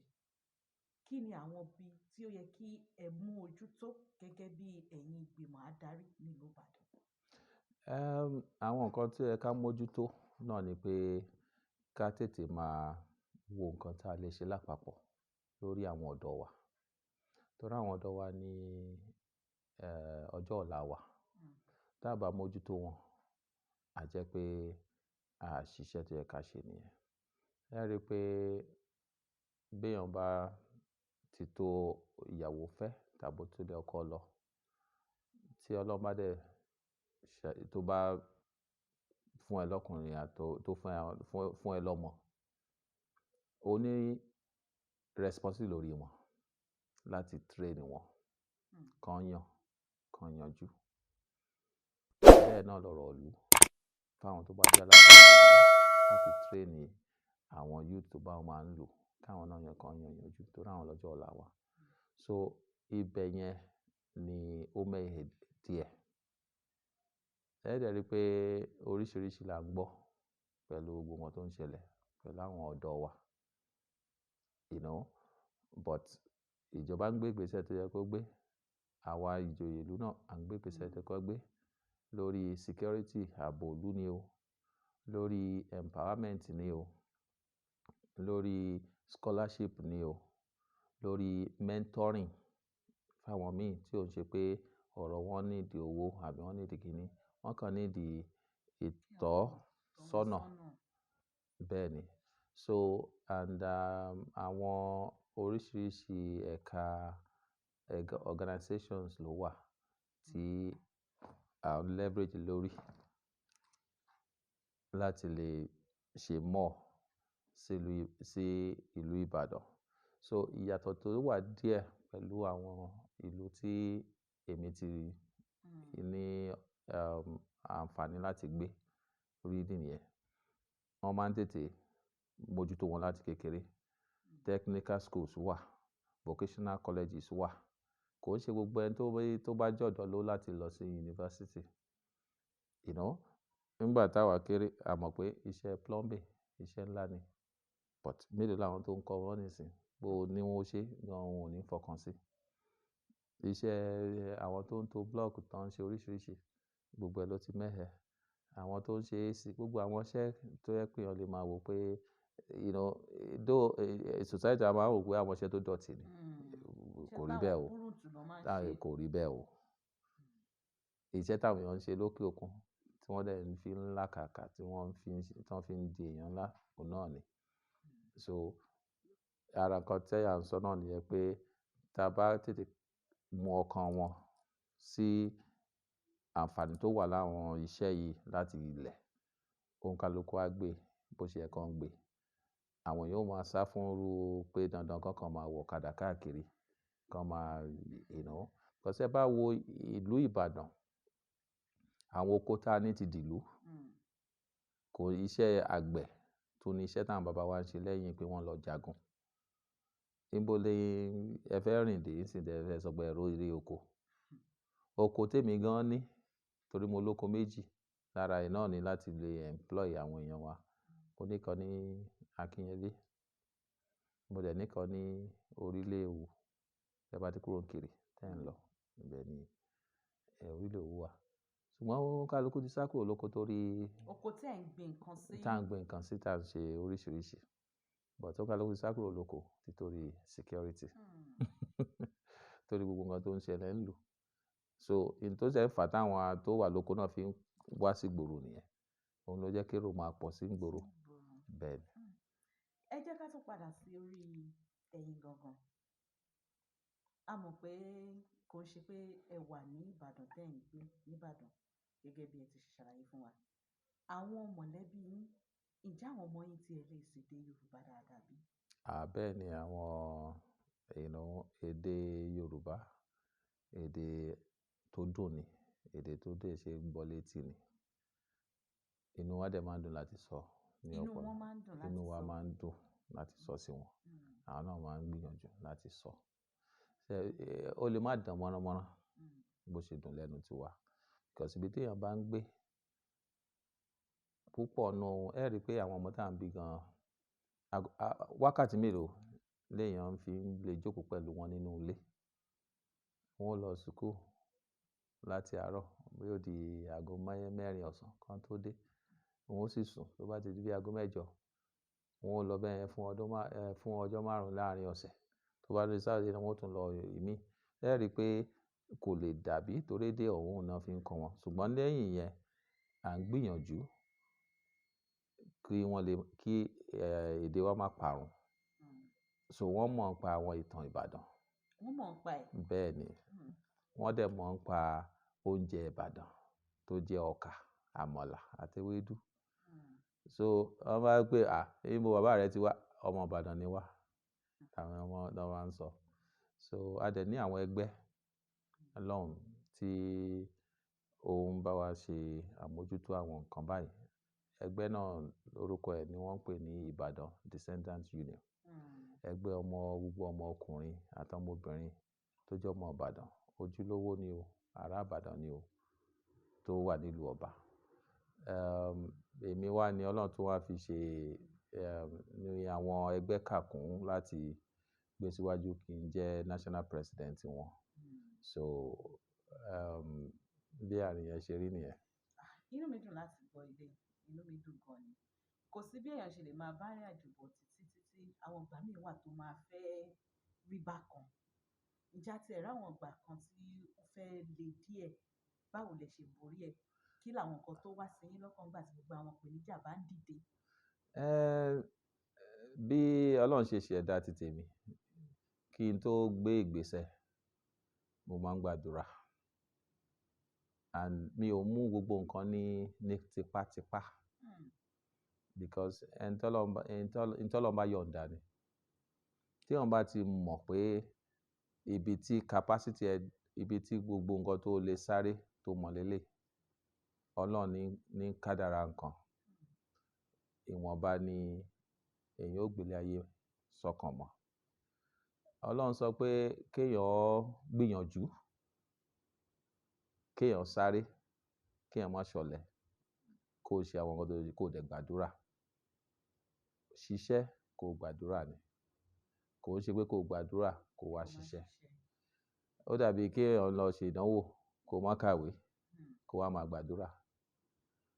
kí ni àwọn ibi tí ó yẹ kí ẹ mú ojú tó gẹ́gẹ́ bí ẹ̀yin ìgbìmọ̀ adarí nílùú Ìbàdàn. àwọn nǹkan tí ó yẹ ká mójútó náà ni pé ká tètè máa wo nǹkan tá a lè ṣe lápapọ̀ lórí àwọn ọ̀dọ́ wa torí àwọn ọ̀dọ́ wa ní ọjọ́ ọ̀la wa tá a bá mójútó wọn á jẹ́ pé a ṣiṣẹ́ tó yẹ ká ṣe nìyẹn ẹ rí i pé béèyàn bá ti tó ìyàwó fẹ́ tàbí tó lé ọkọ lọ tí Ọlọ́run bá dẹ̀ tó bá fún ẹ lọ́kùnrin tó fún ẹ lọ́mọ ó ní responsibility lórí wọn láti train wọn kan yanjú bẹ́ẹ̀ náà lọ̀rọ̀ ìlú fáwọn tó bá jẹ́ aláṣẹ ìlú láti train àwọn youth tó bá máa ń lò káwọn náà kan yanjú tó ráwọn lọ́jọ́ ọ̀la wa so ibẹ̀ yẹn ni ó mẹ́hẹ̀ díẹ̀ ẹ̀ẹ́dẹ̀ rí pé oríṣiríṣi là ń gbọ́ pẹ̀lú gbogbo wọn tó ń ṣẹlẹ̀ pẹ̀lú àwọn ọ̀dọ́ wa but ìjọba ń gbé ìgbésẹ̀ tó yẹ kó gbé àwa ìjòyè ìlú náà à ń gbé ìgbésẹ̀ tó yẹ kó gbé lórí security ààbò ìlú ni o lórí empowerment ni o lórí scholarship ni o lórí mentoring fáwọn míì tí ò ń ṣe pé ọ̀rọ̀ wọn nídìí owó àbí wọ́n nídìí kìíní wọ́n kàn nídìí ìtọ́sọ́nà bẹ́ẹ̀ ni so and àwọn oríṣiríṣi ẹ̀ka organizations ló wà tí à ń leverage lórí láti lè ṣe more sí ìlú Ìbàdàn so ìyàtọ̀ tó wà díẹ̀ pẹ̀lú àwọn ìlú tí èmi ti ní àǹfààní láti gbé rí nìyẹn wọ́n máa ń tètè mójútó wọn láti kékeré technical schools wà vocational colleges wà kò ń ṣe gbogbo ẹni tó bá jọ̀dọ̀ ló láti lọ sí yunifásitì nígbà táwa kéré a mọ̀ pé iṣẹ́ plumbing iṣẹ́ ńlá ni but mélòó làwọn tó ń kọ́ wọn nísìn bó ní wọ́n ṣe gan òun ò ní fọkàn sí iṣẹ́ àwọn tó ń to block tó ń ṣe oríṣiríṣi gbogbo ẹ̀ ló ti mẹ́hẹ̀ àwọn tó ń ṣe AC gbogbo àwọn iṣẹ́ tó yẹ pé wọ́n lè máa wò pé society a máa wò pé àwọn iṣẹ́ tó dọ̀tí ni kò rí bẹ́ẹ̀ o kò rí bẹ́ẹ̀ o iṣẹ́ táwọn èèyàn ń ṣe lókè òkun tí wọ́n dẹ̀ fi ń làkàkà tí wọ́n fi ń di èèyàn ńlá òun náà ni so ara kan tẹ́yà ń sọ náà nìyẹn pé tá a bá tètè mú ọkàn wọn sí àǹfààní tó wà láwọn iṣẹ́ yìí láti ilẹ̀ òǹkàlùkù á gbé bó ṣe yẹ kán gbé àwọn yóò máa sá fún irú pé dandan kankan máa wọ ọ̀kadà káàkiri kan máa kọsẹ́ bá wo ìlú Ìbàdàn àwọn oko tá a ní ti dìlú kò iṣẹ́ àgbẹ̀ tó ní iṣẹ́ táwọn bàbá wa ń ṣe lẹ́yìn pé wọ́n lọ jagun níbo lè ẹ fẹ́ rìn dé ìsìndẹ̀ ẹ sọ pé ẹ̀rọ ilé oko tèmi gan ní torí mo lóko méjì lára ẹ̀ náà ni láti lè employ àwọn èèyàn wa mo níkan ní Akínyẹlé mo dẹ̀ níkan ní Orílẹ̀ Òwú ẹ bá ti kúrò kiri tẹ́ ń lọ ibẹ̀ ni Orílẹ̀ Òwú wà ṣùgbọ́n kálukú ti sá kúrò lóko torí oko tí ẹ̀ ń gbin nǹkan sí tá à ń gbin nǹkan sí tá à ń ṣe oríṣiríṣi but ó kálukú ti sá kúrò lóko títorí security torí gbogbo nǹkan tó ń ṣẹlẹ̀ ń lù so in tó ṣe fà táwọn tó wà lóko náà fi ń wá sí gbòòrò nìyẹn òun ló jẹ́ kérò máa pọ̀ sí gbòòrò bẹ́ẹ̀ ni. ẹ jẹ́ ká tún padà sí orí ẹ̀yin gangan a mọ̀ pé kò ń ṣe pé ẹ wà ní Ìbàdàn tẹ́ ń gbé nìbàdàn gẹ́gẹ́ bí ẹ ti ṣàlàyé fún wa àwọn mọ̀lẹ́bí yín ǹjẹ́ àwọn ọmọ yín tí ẹ lè ṣèdè Yorùbá dáadáa bí? Bẹ́ẹ̀ ni àwọn èdè Yorùbá èdè tó dùn ni èdè tó dẹ̀ ṣe gbọ́ létí ni inú wa dẹ̀ máa ń dùn láti sọ ní ọ̀pọ̀ inú wa máa ń dùn láti sọ sí wọn àwọn náà máa ń gbìyànjú láti sọ ó lè má dán mọ́ránmọ́rán bó ṣe dùn lẹ́nu tiwa because ibi téèyàn bá ń gbé púpọ̀ nù ẹ rí i pé àwọn ọmọ tá à ń bí gan wákàtí mélòó léèyàn fi lè jókòó pẹ̀lú wọn nínú ilé wọn lọ sùkúù láti àárọ̀ bí ó di aago mẹ́rin ọ̀sán kan tó dé wọn ó sì sùn tó bá ti di bí aago mẹ́jọ wọn ó lọ bẹ́ẹ̀ fún ọjọ́ márùn-ún láàrin ọ̀sẹ̀ tó bá di sáà wọn ó tún lọ ìmí ẹ rí i pé kò lè dàbí torí èdè ọ̀hún náà fi ń kọ́ wọn ṣùgbọ́n lẹ́yìn yẹn à ń gbìyànjú kí èdè wa má parun so wọ́n mọ̀ nípa àwọn ìtàn Ìbàdàn wọ́n mọ̀ nípa ẹ̀ bẹ́ẹ̀ ni wọ́n dẹ̀ mọ̀ nípa oúnjẹ Ìbàdàn tó jẹ́ ọkà àmàlà àti ewédú so wọ́n bá pè ibo bàbá rẹ ti wá, ọmọ Ìbàdàn ni wá àwọn ọmọ náà wá ń sọ. So a dẹ̀ ní àwọn ẹgbẹ́ lọ́hùn tí òun bá wa ṣe àmójútó àwọn nǹkan báyìí. Ẹgbẹ́ náà lórúkọ ẹ̀ ni wọ́n ń pè ní Ìbàdàn Descendants Union. Ẹgbẹ́ gbogbo ọmọ ọkùnrin àtọmọbìnrin tó jẹ́ ọmọ Ìbàdàn, ojúlówó ni o, ará Ìbàdàn ni o, tó wà nílùú ọba. Èmi wá ní Ọlọ́run tó wá fi ṣe ní àwọn ẹgbẹ́ kàkún láti gbé síwájú kí n jẹ́ national president wọn. So bí àárín yẹn ṣe rí nìyẹn. Inú mi dùn láti gbọ́ ilé, inú mi dùn gan ni. Kò sí bí èèyàn ṣe lè máa bá rìn àjò bọ̀ títí àwọn ìgbà míì wà tó máa fẹ́ rí bákan. Ìjà tí ẹ̀rọ àwọn ìgbà kan tí ó fẹ́ le díẹ̀, báwo lẹ ṣe borí ẹ̀? Kí làwọn nǹkan tó wá sí yín lọ́kàn nígbà tí gbogbo àwọn ìpèníjà bá ń dìde? Bí Ọlọ́run ṣe ṣẹ̀dá ti tèmi, kí n tó gbé ìgbésẹ̀, mo máa ń gbàdúrà. And mi ò mú gbogbo nǹkan ní tipátipá. Because ẹni tọ́lọ́run bá yọ̀ǹda ni. Tí wọ́n bá ti mọ̀ pé ibi tí capacity ẹ, ibi tí gbogbo nǹkan tó lè sáré tó mọ̀ lélẹ̀, Ọlọ́run ní kádàrá nǹkan. Ìwọ̀nba ni èèyàn ó gbélé ayé sọ́kàn mọ́. Ọlọ́run sọ pé kéèyàn gbìyànjú, kéèyàn sáré, kéèyàn má ṣọ̀lẹ, kó ṣe àwọn nǹkan tó yẹ kó dẹ̀ gbàdúrà. Ṣiṣẹ́ kó gbàdúrà ni. Kò ṣe pé kó gbàdúrà kó wá ṣiṣẹ́. Ó dàbí kéèyàn lọ ṣe ìdánwò kó má kàwé kó wá máa gbàdúrà.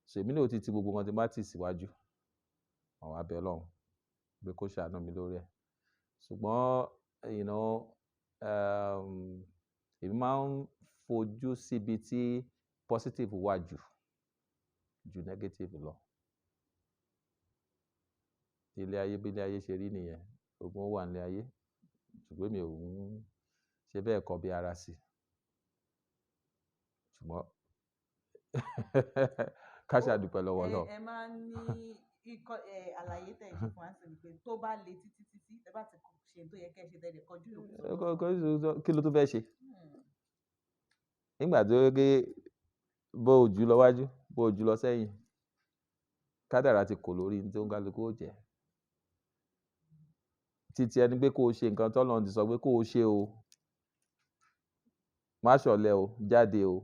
So èmi náà ti gbogbo nǹkan tí n bá tì síwájú, màá wá bẹ Ọlọ́run pé kó ṣàánú mi lórí ẹ̀. Ṣùgbọ́n èmi máa ń fojú síbi tí positive wà ju negative lọ. Ilé ayé bí ilé ayé ṣe rí nìyẹn. Ogun wà nílé ayé, ṣùgbọ́n mi ò ń ṣe bẹ́ẹ̀ kọ́ bí ara sí. Ṣùgbọ́n ká ṣàdúpẹ́ lọ́wọ́ Ọlọ́run. Ẹ máa ń ní àlàyé tẹ̀ ṣe fún wa sí pé tó bá le títí ẹ bá ti ṣe tó yẹ kẹ́ ṣe tẹ̀lé kọjú ìlú. Kí ló tún fẹ́ ṣe? Nígbà tó yẹ pé bó ojú lọ wájú, bó ojú lọ sẹ́yìn, kádàrá ti kò lórí ní tó ń kálukú ó jẹ́. Títí ẹni pé kó o ṣe nǹkan t'Ọlọ́run ti sọ pé kó o ṣe o. Má ṣọ̀lẹ o, jáde o.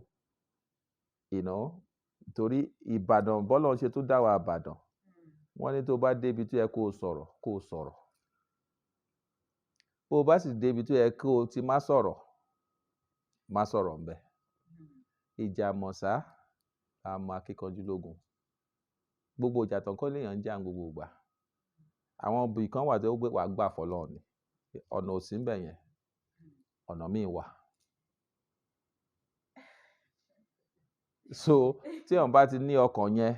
Torí Ìbàdàn bọ́lọ́run ṣe tó dá wa Ìbàdàn. Wọ́n ní tó bá débi tó yẹ kó o sọ̀rọ̀. Bó o bá sì débi tó yẹ kó o ti má sọ̀rọ̀ ńbẹ̀. Ìjà mọ̀sá a mọ akíkanjú lógun. Gbogbo ìjà tán kọ́ léèyàn ń jà gbogbo ìgbà. Àwọn ibì kan wà tó gbé wàá gbà fọlọ́run ni. Ọ̀nà ò sí ńbẹ̀ yẹn. Ọ̀nà míì wà. So tí èèyàn bá ti ní ọkàn yẹn,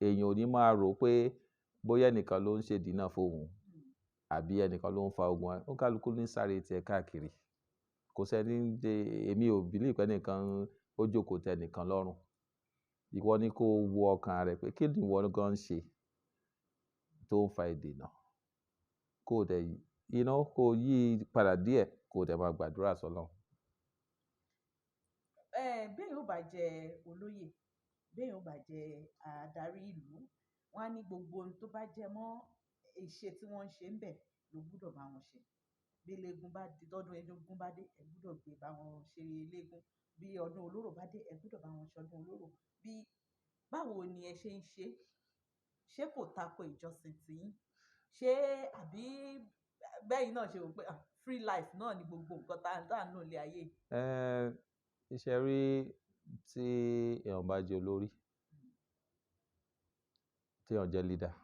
èèyàn ò ní máa rò pé bóyá ẹnìkan ló ń ṣe dínà fóun àbí ẹnìkan ló ń fa ogun ẹ̀. Ó kálukú ní sáré tiẹ̀ káàkiri. Kò sẹ́ni èmi ò believe pé ẹnìkan ó jókòó tẹ ẹnìkan lọ́rùn. Ìwọ ni kó wo ọkàn rẹ pé kí ni ìwọ gan ń ṣe tó ń fa ìdènà. Kó dẹ̀ kó yí padà díẹ̀ kó dẹ̀ máa gbàdúrà sọ́lọ́run. Béèyàn ò bá jẹ olóyè, béèyàn ò bá jẹ adarí ìlú, wọ́n á ní gbogbo ohun tó bá jẹ mọ́ ìṣe tí wọ́n ń ṣe ńbẹ̀ ló gbúdọ̀ bá wọn ṣe. Bí eléégún bá di tọ́dún eégún bá dé, ẹ gbúdọ̀ gbé bá wọn ṣe eléégún. Bí ọdún olórò bá dé, ẹ gbúdọ̀ bá wọn ṣọdún olórò. Báwo ni ẹ ṣe ń ṣe? Ṣé kò tako ìjọsìn tiyín? Ṣé àbí bẹ́yìn náà ṣe rò pé free life náà ni gbogbo nǹkan tá à ń lò nílé ayé? Iṣẹ́ rí tí èèyàn bá jẹ́ olórí, tí èèyàn jẹ́ leader,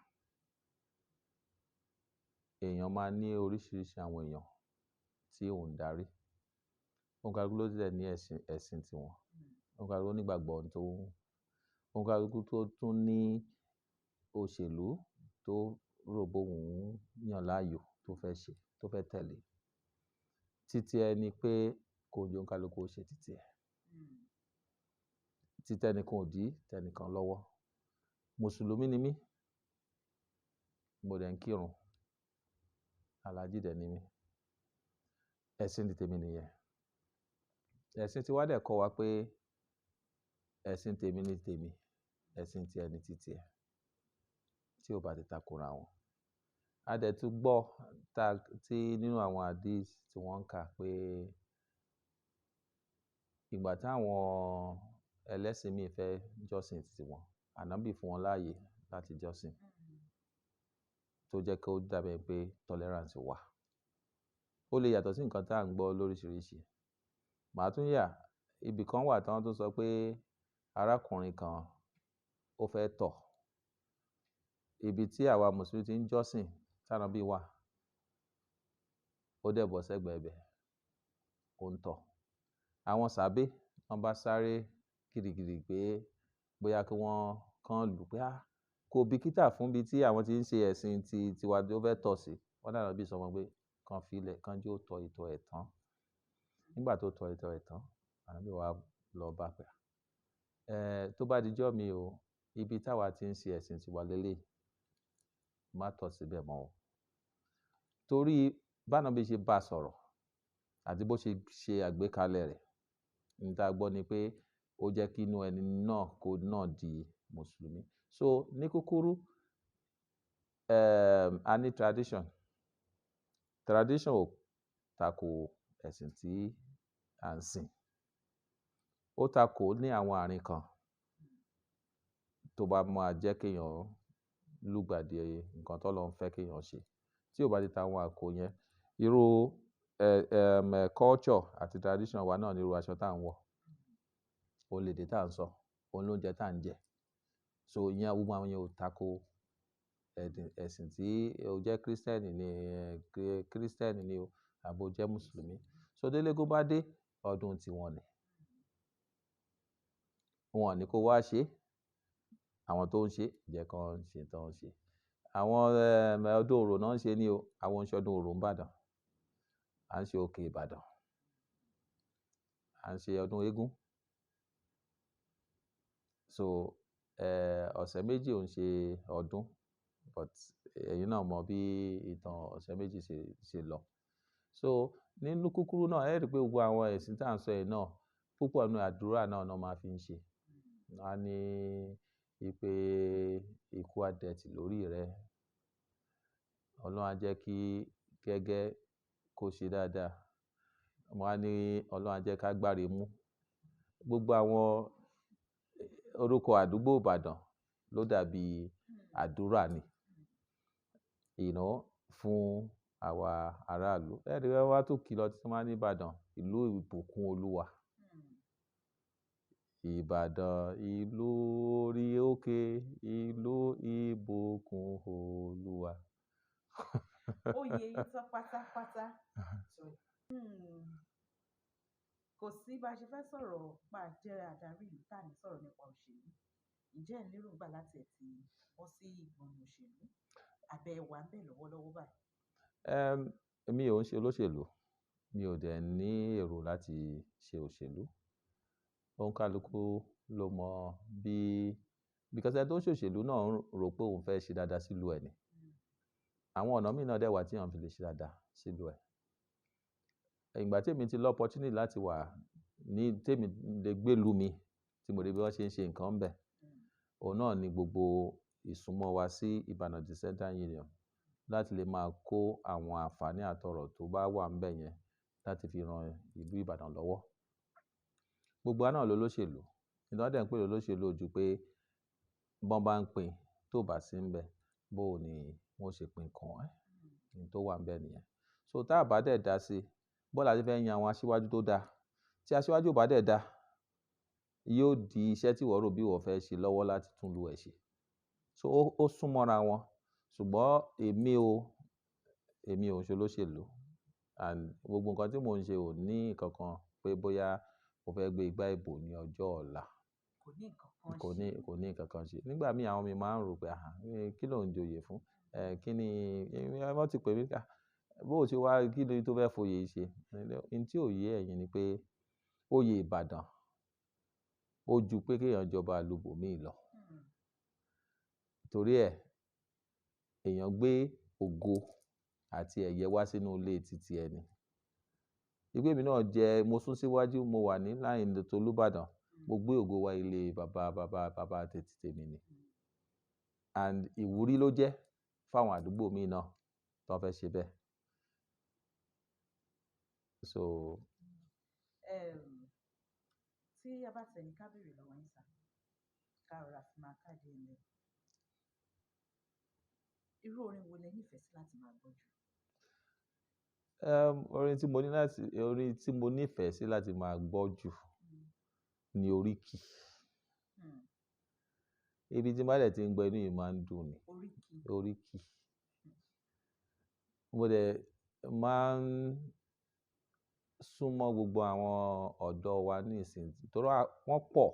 èèyàn máa ní oríṣiríṣi àwọn èèyàn tí òun darí. Oníkálukú ló dẹ̀ ní ẹ̀sìn tiwọn. Oníkálukú nígbàgbọ́ tó oníkálukú tó tún ní òṣèlú tó rò bóun yàn láàyò tó fẹ́ ṣe, tó fẹ́ tẹ̀lé. Títí ẹni pé kò jẹ́ oníkálukú ó ṣe títí ẹ̀. Títí ẹnìkan ò dí tẹnìkan lọ́wọ́. Mùsùlùmí ni mí, mo dẹ̀ ń kírun, aláàjì dẹ̀ ni mí, ẹ̀sìn ti tèmi nìyẹn. Ẹ̀sìn tí wá dẹ̀ kọ́ wa pé ẹ̀sìn tèmi ni tèmi, ẹ̀sìn tiẹ̀ ni ti tiẹ̀, tí ò bá ti takora wọn. A dẹ̀ tún gbọ́ tí nínú àwọn hadith tí wọ́n ń kà pé ìgbà táwọn ẹlẹ́sìn míì fẹ́ jọ́sìn títí wọn, ànábì fún wọn láàyè láti jọ́sìn, tó jẹ́ kó dàbẹ̀ pé tolerance wà. Ó lè yàtọ̀ sí nǹkan tá à ń gbọ́ lóríṣiríṣi. Màá tún yà, ibì kan wà táwọn tó sọ pé arákùnrin kan ó fẹ́ tọ̀. Ibi tí àwa mùsùlùmí ti ń jọ́sìn tánàbí wà, ó dẹ̀ bọ́ sẹ́gbẹ̀ẹ́ bẹ̀, ó ń tọ̀. Àwọn sàábé wọ́n bá sáré gidigidi pé bóyá kí wọ́n kàn lù pé kò bìkítà fún bí tí àwọn ti ń ṣe ẹ̀sìn tiwa tó fẹ́ tọ̀ sí. Wọ́n dànù bí sọmọ pé kan filẹ̀, kan jẹ́ ó tọ̀ ìtọ̀ ẹ̀ tán. Nígbà tó tọ̀ ìtọ̀ ẹ̀ tán, ànábì wa lọ bá pé tó bá dijọ́ mi o, ibi táwa ti ń ṣe ẹ̀sìn tiwa lélẹ̀, má tọ̀ síbẹ̀ mọ́ o. Torí bánábì ṣe bá sọ̀rọ̀ àti bó ṣe ṣe àgbékalẹ̀ rẹ̀, ní tá gbọ́ ni pé ó jẹ́ kí inú ẹni náà kó náà di mùsùlùmí. So ní kúkúrú, a ní tradition ò tako ẹ̀sìn tí à ń sìn. Ó tako ní àwọn àárín kan tó bá máa jẹ́ kéèyàn lùgbàdì nǹkan t'Ọlọ́run fẹ́ kéèyàn ṣe. Tí ò bá ti ta àwọn àkó yẹn, irú culture àti tradition wa náà ní irú aṣọ tá à ń wọ̀, ó lè dé tá à ń sọ, òun lóúnjẹ tá à ń jẹ. So ìyẹn gbogbo àwọn yẹn ò tako ẹ̀sìn tí ó jẹ́ kírísítẹ́nì ni o àbò jẹ́ mùsùlùmí. So délégó bá dé, ọdún tiwọn ni. Wọn ò ní kó wá ṣe, àwọn tó ń ṣe jẹ́ kán ṣe tán ṣe. Àwọn ọdún Orò náà ń ṣe ní o, àwọn ń ṣe ọdún Orò ńbàdàn, à ń ṣe Òkè Ìbàdàn, à ń ṣe ọdún eégún. So ọ̀sẹ̀ méjì ò ń ṣe ọdún, but ẹ̀yin náà mọ bí ìtàn ọ̀sẹ̀ méjì ṣe lọ. So nínú kúkúrú náà, ẹ rí i pé gbogbo àwọn ẹ̀sìn tá à ń sọ yìí náà, púpọ̀ nínú àdúrà náà máa fi ń ṣe. Wọ́n á ní pé ikú á dẹ̀tì lórí rẹ, Ọlọ́run á jẹ́ kí gẹ́gẹ́ kó ṣe dáadáa, wọ́n á ní Ọlọ́run á jẹ́ ká gbáre mú. Gbogbo àwọn orúkọ àdúgbò Ìbàdàn ló dàbí àdúrà ni, fún àwa aráàlú. Ẹ̀rí wá tó kìlọ̀ tí wọ́n máa ní Ìbàdàn, ìlú ìbùkún Olúwa. Ìbàdàn ìlú orí òkè, ìlú ìbùkún Olúwa. Ó yé yín tán pátápátá. Kò sí bá a ṣe fẹ́ sọ̀rọ̀ pa jẹ́ adarí ìlú tá à ní sọ̀rọ̀ nípa òṣèlú. Ǹjẹ́ ẹ̀ lérò gbà láti ẹ̀ ti bọ́ sí ìgbọ̀nà òṣèlú? Àbẹ̀ wà ń bẹ̀ lọ́wọ́lọ́wọ́ báyìí. Èmi ò ń ṣe olóṣèlú, mi ò dẹ̀ ní èrò láti ṣe òṣèlú. Òǹkàlùkù ló mọ because ẹni tó ń ṣòṣèlú náà ń rò pé òun fẹ́ ṣe dáadáa sílùú ẹ̀ ni. Àwọn ọ̀nà míì náà dẹ̀ wà tí èèyàn fi lè ṣe dáadáa sílùú ẹ̀. Ìgbà tí èmi ti lọ opportunity láti wà ní tèmi lè gbélú mi, tí mo rí bí wọ́n ṣe ń ṣe nǹkan ń bẹ̀, òun náà ni gbogbo ìsúnmọ́ wa sí Ìbàdàn Central Union, láti lè máa kó àwọn àǹfààní àtọrọ̀ tó bá wà ń bẹ̀ yẹn láti fi ran ìlú Ìbàdàn lọ́wọ́. Gbogbo wa náà ló lóṣèlú, ìdán dẹ̀ ń pè lólóṣèlú ojú pé bọ́n bá ń pín tó bá sí ń bẹ̀, bó ni wọ́n ṣe pín kan ẹ́, ní tó wà ń bẹ̀ nìyẹn. So tá a bá dẹ̀ dá sí, bọ́ọ̀lù àti fẹ́ yan àwọn aṣíwájú tó dáa, tí aṣíwájú ò bá dẹ̀ dáa, yóò di iṣẹ́ tí wọ́n rò bí wọ́n fẹ́ ṣe lọ́wọ́ láti tún lu ẹ̀ ṣe. So ó súnmọ́ra wọn, ṣùgbọ́n èmi ò ń ṣe olóṣèlú, and gbogbo nǹkan tí mò ń ṣe ò ní kankan pé bóyá mo fẹ́ gbé igbá ìbò ní ọjọ́ ọ̀la. Kò ní nǹkan kan ṣe. Nígbà míì àwọn mi máa ń rò pé kí ló ń joyè fún? Kí ni wọ́n ti pè mí ká? Bó o ṣe wá kí ló tó fẹ́ foyè ṣe? Ní tí ò yé ẹ̀yin ni pé oyè Ìbàdàn ó ju pé kéèyàn jọba lùbòmíì lọ. Torí ẹ̀ èèyàn gbé ògo àti ẹ̀yẹ wá sínú ilé títí ẹni. Ìgbé mi náà jẹ́ mo sún síwájú, mo wà ní láàrin tó Olúbàdàn, mo gbé ògo wá ilé bàbá tèmi ni. And ìwúrí ló jẹ́ fáwọn àdúgbò mi náà tó fẹ́ ṣe bẹ́ẹ̀. So tí a bá tẹ̀ ní ká béèrè lọ́wọ́ yín sá, ká rọra fi máa káàdì ilẹ̀. Irú orin wo lẹ nífẹ̀ẹ́ sí láti máa gbọ́ jù? Orin tí mo nífẹ̀ẹ́ sí láti máa gbọ́ jù ni oríkì. Ibi tí má dẹ̀ ti ń gbọ́ inú yìí máa ń dùn ni. Oríkì. Mo dẹ̀ máa ń súnmọ́ gbogbo àwọn ọ̀dọ́ wa ní ìsìn torí wọ́n pọ̀.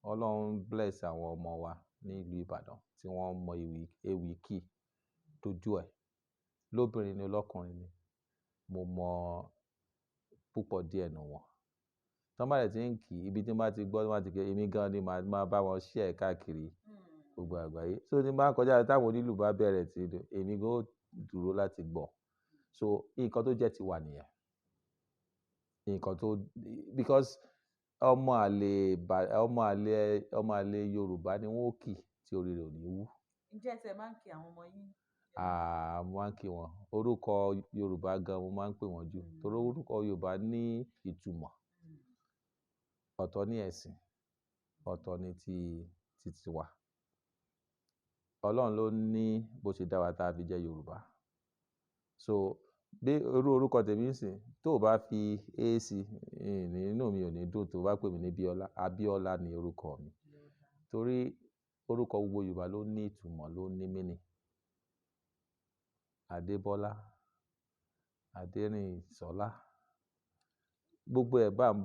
Ọlọ́run bless àwọn ọmọ wa ní ìlú Ìbàdàn tí wọ́n mọ ewì kì dojú ẹ̀. Lóbìnrin ni lọ́kùnrin ni. Mo mọ púpọ̀ díẹ̀ nù wọn. Tọ́ bá dẹ̀ ti ń kì ibi tí n bá ti gbọ́ tí wọ́n ti kí èmi gan ni màá máa bá wọn share káàkiri gbogbo àgbáyé. So tí n bá kọjá táwọn onílù bá bẹ̀rẹ̀ sí í èmi gan ó dúró láti gbọ́. So nǹkan tó jẹ́ ti wà nìyẹn. Nǹkan tó because ọmọ àlè Yorùbá ni wọ́n ó kì tí orí rẹ̀ ò ní wú. Ǹjẹ́ ẹ máa ń kí àwọn ọmọ yín? Mo máa ń kí wọn. Orúkọ Yorùbá gan mo máa ń pè wọ́n jù. Torí orúkọ Yorùbá ní ìtumọ̀. Ọ̀tọ̀ ní ẹ̀sìn, ọ̀tọ̀ ní ti wa. Ọlọ́run ló ní bó ṣe dá wa tá a fi jẹ́ Yorùbá. So bí orúkọ tèmi ń sìn tó o bá fi AC nínú mi ò ní dùn tó o bá pè mí ní Biola. Abiola ni orúkọ mi. Torí orúkọ gbogbo Yorùbá ló ní ìtumọ̀, ló ní meaning. Adébọ́lá, Adérìnsọ́lá, gbogbo ẹ̀ bam.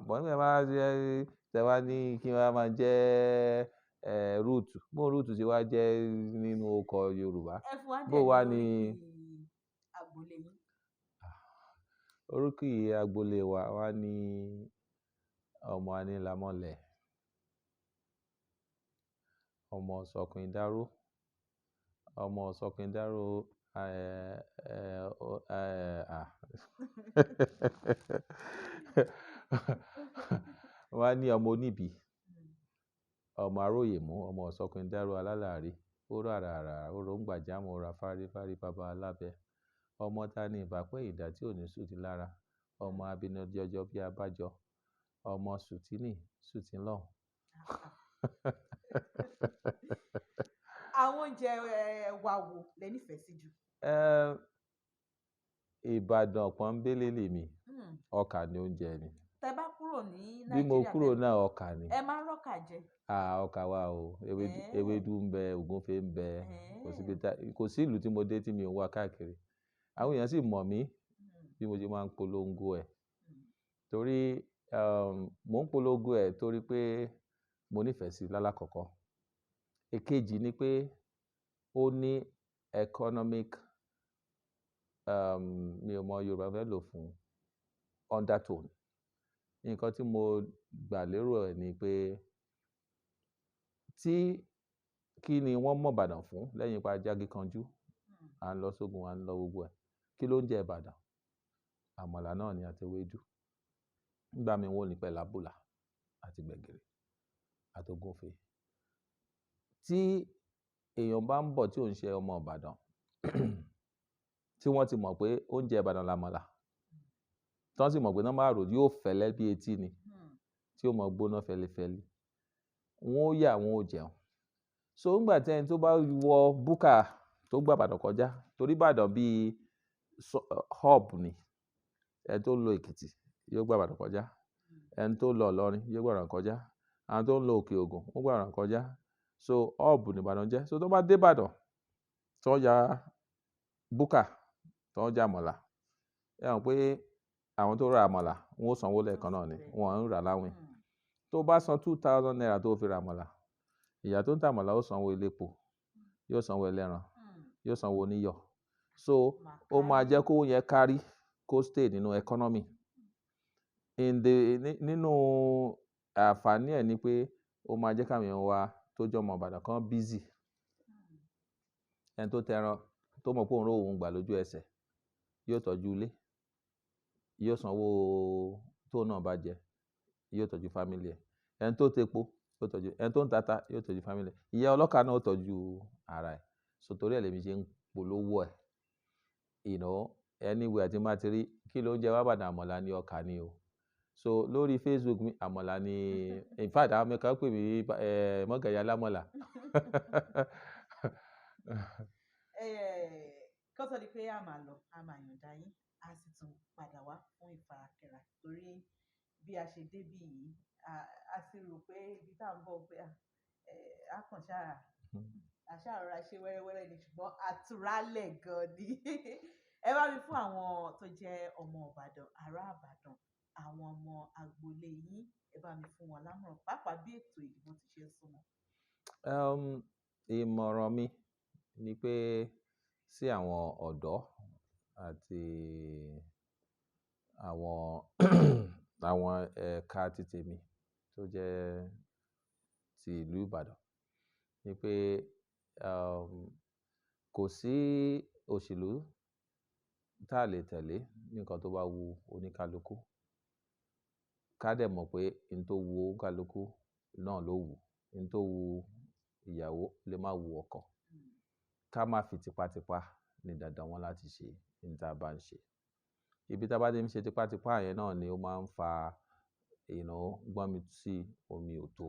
Bọ́n ní ẹ máa jẹ́ tẹ wá ní kí wọ́n máa jẹ́ Ruth. Bó Ruth ṣe wá jẹ́ nínú orúkọ Yorùbá. Bó wá ní agboolé yín. Orúkì agboolé wa wá ní ọmọ Anílámọ̀lẹ̀, ọmọ Sọ̀kún Ìdáró, ọmọ Sọ̀kún Ìdáró wá ní ọmọ Oníbì, ọmọ Aróyèmú, ọmọ Sọ̀kún Ìdáró alálàárí, ó rárá, ó ròǹgbàjámọ̀, ó ra fárí bàbá alábẹ́. Ọmọ ta ni ìbápẹ́ ìdá tí ò ní sùtì lára. Ọmọ abinujọjọ bí abájọ. Ọmọ sùtínlọ̀. Àwọn oúnjẹ wa wo lẹ nífẹ̀ẹ́ sí jù? Ìbàdàn pọ́nbélé lèmi. Ọkà ni oúnjẹ mi. Tẹ bá kúrò ní Nàìjíríà. Bí mo kúrò náà ọkà ni. Ẹ máa ń rọ́kà jẹ. Ọkà wà o. Ewédú ń bẹ, ògúnfe ń bẹ. Kò sí ìlú tí mo dé tí mi ò wá káàkiri. Àwọn èèyàn sì mọ̀ mí bí mo ṣe máa ń polongo ẹ̀. Torí mò ń polongo ẹ̀ torí pé mo nífẹ̀ẹ́ sí lálákọ̀ọ́kọ́. Èkejì ni pé ó ní economic mi ò mọ Yorùbá fẹ́ lò fún undertone. Nǹkan tí mo gbà lérò ẹ̀ ni pé kí ni wọ́n mọ̀ Ìbàdàn fún lẹ́yìn ipa Jágíkanjú, à ń lọ sógun, à ń lọ gbogbo ẹ̀. Kí ló ń jẹ Ìbàdàn? Àmàlà náà ni àti ewédú. Nígbà míì wọ́n ò ní pẹ̀lú àbùlà àti gbẹ̀gìrì àti ògúnfe. Tí èèyàn bá ń bọ̀ tí ò ń ṣe ọmọ Ìbàdàn tí wọ́n ti mọ̀ pé oúnjẹ Ìbàdàn làmàlà, tí wọ́n sì mọ̀ pé nọ́mbà àrò yóò fẹ́lẹ́ bí etí ni tí ó mọ̀ gbóná fẹ́lifẹ́li, wọ́n ó yà wọ́n ó jẹun. So nígbà tí ẹni tó bá wọ búkà tó gba Ìbàdàn kọjá, torí Ìbàdàn bíi hub ni, ẹni tó ń lọ Èkìtì yóò gba Ìbàdàn kọjá, ẹni tó ń lọ Ìlọrin yóò gba Ìbàdàn kọjá, àwọn tó ń lọ Òkè Ògùn wọ́n gba Ìbàdàn kọjá. So hub ni Ìbàdàn jẹ́. So tó bá dé Ìbàdàn tó ya búkà tó ń jẹ àmàlà, ẹ hàn pé àwọn tó ra àmàlà wọ́n ó sanwó lẹ́ẹ̀kan náà ni, wọ́n ń rà láwìn. Tó bá san 2,000 naira tó fi ra àmàlà, ìyá tó ń ta àmàlà ó sanwó elépo, yóò sanwó ẹlẹ́ran, yóò sanwó oníyọ̀. So ó máa jẹ́ kó yẹn kárí kó stay nínú economy. Nínú àǹfààní ẹ̀ ni pé ó máa jẹ́ káwọn èèyàn wa tó jọ ọmọ Ìbàdàn kan busy. ẹni tó tẹran tó mọ̀ pé òun rówó òun gbà lójú ẹsẹ̀ yóò tọ́jú ilé, yóò sanwó tó náà bá jẹ, yóò tọ́jú fámílì ẹ̀. Ẹni tó tepo yóò tọ́jú, ẹni tó ń tata yóò tọ́jú fámílì ẹ̀. Ìyá ọlọ́kà náà ó tọ́jú ara ẹ̀. So torí ẹ̀ lèmi ṣe ń polówó ẹ̀. Anywhere tí n bá ti rí kí ló ń jẹ wá Ìbàdàn, àmàlà ní ọkà ni o. So lórí Facebook mi àmàlà ni, in fact àwọn mẹ́ka pè mí mọ́gàyà lámọ̀là. Kó tó di pé a máa lọ, a máa yọ̀ǹda yín, a sì tún padà wá fún ìfarakẹ́ra torí bí a ṣe débí yìí, a sì rò pé ibi tá à ń bọ̀ pé a kàn àṣàrọ̀ra ṣe wẹ́rẹ́wẹ́rẹ́ ni, ṣùgbọ́n àtúrálẹ̀ gan ni. Ẹ bá mi fún àwọn tó jẹ́ ọmọ Ìbàdàn, ará Ìbàdàn, àwọn ọmọ agboolé yín, ẹ bá mi fún wọn lámọ̀ràn pàápàá bí ètò ìdìbò ti ṣe ń súnmọ́. Ìmọ̀ràn mi ni pé sí àwọn ọ̀dọ́ àti àwọn ẹ̀ka ti tèmi tó jẹ́ ti ìlú Ìbàdàn ni pé kò sí òṣèlú tá a lè tẹ̀lé ní nǹkan tó bá wu oníkálukú. Ká dẹ̀ mọ̀ pé n tó wu oníkálukú náà ló wù, n tó wu ìyàwó lè má wu ọkọ. Ká má fi tipátipá ní dandan wọn láti ṣe ní tá a bá ń ṣe. Ibi tá a bá ti ń ṣe tipátipá yẹn náà ni ó máa ń fa gbọ́n mi sí omi ò tó.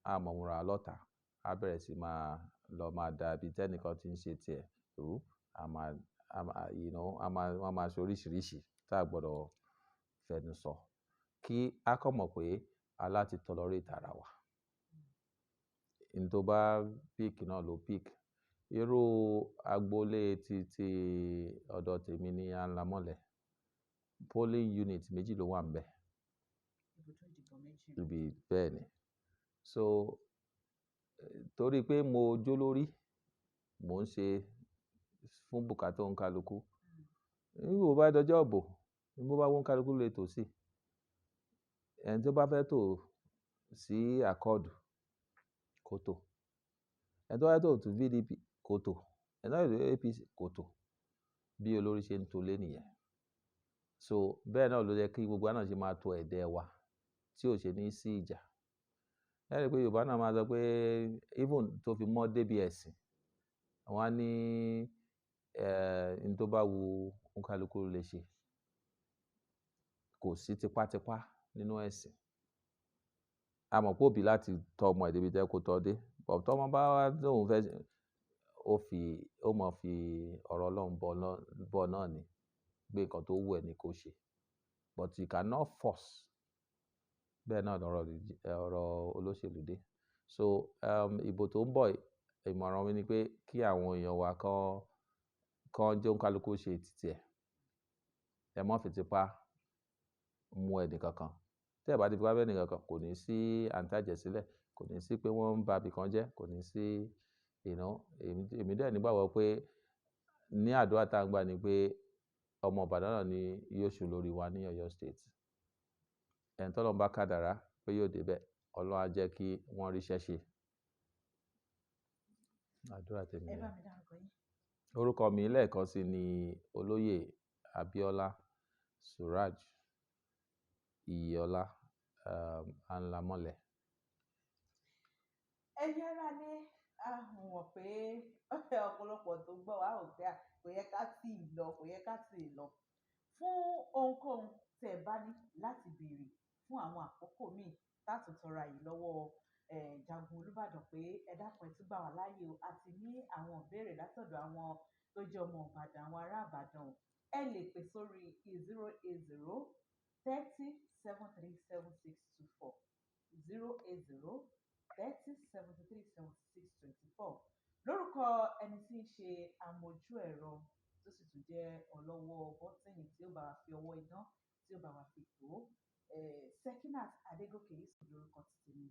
A mọ̀ múra lọ́ta, a bẹ̀rẹ̀ sí máa da ibi tẹ́nìkan ti ń ṣe tiẹ̀ rú. Wọ́n máa ṣe oríṣiríṣi tá a gbọ́dọ̀ fẹnu sọ. Kí a kọ́ mọ̀ pé aláti tolerate ara wa. N tó bá pick náà ló pick. Irú agboolé ti ọ̀dọ̀ tèmi ní Alámọ̀lẹ̀. Polling unit méjì ló wà ńbẹ̀. Ibi bẹ́ẹ̀ ni. So torí pé mo jó lórí, mò ń ṣe fún bùkátà oníkálukú. Nígbà ó bá dọjọ́ ìbò, bó bá wù oníkálukú lè tò sí. Ẹni tó bá fẹ́ tò sí Accord kó tò. Ẹni tó bá fẹ́ tò sí PDP kó tò. Ẹni tó bá fẹ́ tò sí APC kó tò. Bí olórí ṣe ń tò lé nìyẹn. So bẹ́ẹ̀ náà ló jẹ́ kí gbogbo wa náà ṣe máa tò ẹ̀dẹ̀ wa tí ò ṣe ní sí ìjà. Ẹ rí i pé Yorùbá náà máa sọ pé even tó fi mọ́ débi ẹ̀sìn, wọ́n á ní n tó bá wu oníkálukú lè ṣe. Kò sí tipátipá nínú ẹ̀sìn. A mọ̀ pé òbí láti tọ́ ọmọ ẹ̀ débi tẹ́ kó tọ́ dé. But tọ́mọ bá wá lóun fẹ́, ó mọ̀ fi ọ̀rọ̀ Ọlọ́run bọ̀ náà ni pé nǹkan tó wù ẹ́ ni kó ṣe. But you cannot force. Bẹ́ẹ̀ náà ọ̀rọ̀ olóṣèlú dé. So ìbò tó ń bọ̀, ìmọ̀ràn mi ni pé kí àwọn èèyàn wa kán jẹ́ oníkálukú ṣe títí ẹ̀. Ẹ má fi tipá mú ẹnì kankan. Tí ẹ bá ti fipá bẹ́ ẹnì kankan, kò ní sí àǹtàjẹ̀sílẹ̀, kò ní sí pé wọ́n ń ba ibì kan jẹ́, kò ní sí èmi dẹ̀ nígbàgbọ́ pé ní àdúrà tá ń gbà ni pé ọmọ Ìbàdàn náà ni yóò ṣù lórí wa ní Ọ̀yọ́ State. Ẹni tọ́lọ́run bá kádàrá pé yóò débẹ̀, Ọlọ́run á jẹ́ kí wọ́n ríṣẹ́ ṣe. Àdúrà tèmi. Ẹ bá mi dárúkọ yín. Orúkọ mi lẹ́ẹ̀kan sí ni Olóyè Abiola Suraj Iyiola Alámọ̀lẹ̀. Ẹ̀yin ará ní mọ̀ pé ọ̀pọ̀lọpọ̀ tó gbọ́ wá ò pé kò yẹ ká tì í lọ. Fún ohunkóhun tẹ́ ẹ bá ní láti béèrè fún àwọn àkókò míì láti tọrọ àyè lọ́wọ́ Jagun Olúbàdàn pé ẹ dákun ẹ tún gbà wá láàyè o, àti ní àwọn ìbéèrè látọ̀dọ̀ àwọn tó jẹ́ ọmọ Ìbàdàn, àwọn ará Ìbàdàn. Ẹ lè pè sórí 08030737624 08030737624. Lórúkọ ẹni tí ń ṣe amójú ẹ̀rọ tó sì tún jẹ́ ọlọ́wọ́ bọ́tìnì tí ó bá wa fi ọwọ́ iná tí ó bá wa fi tó, Sekinat Adégòkè yìí sì lórúkọ títí mi.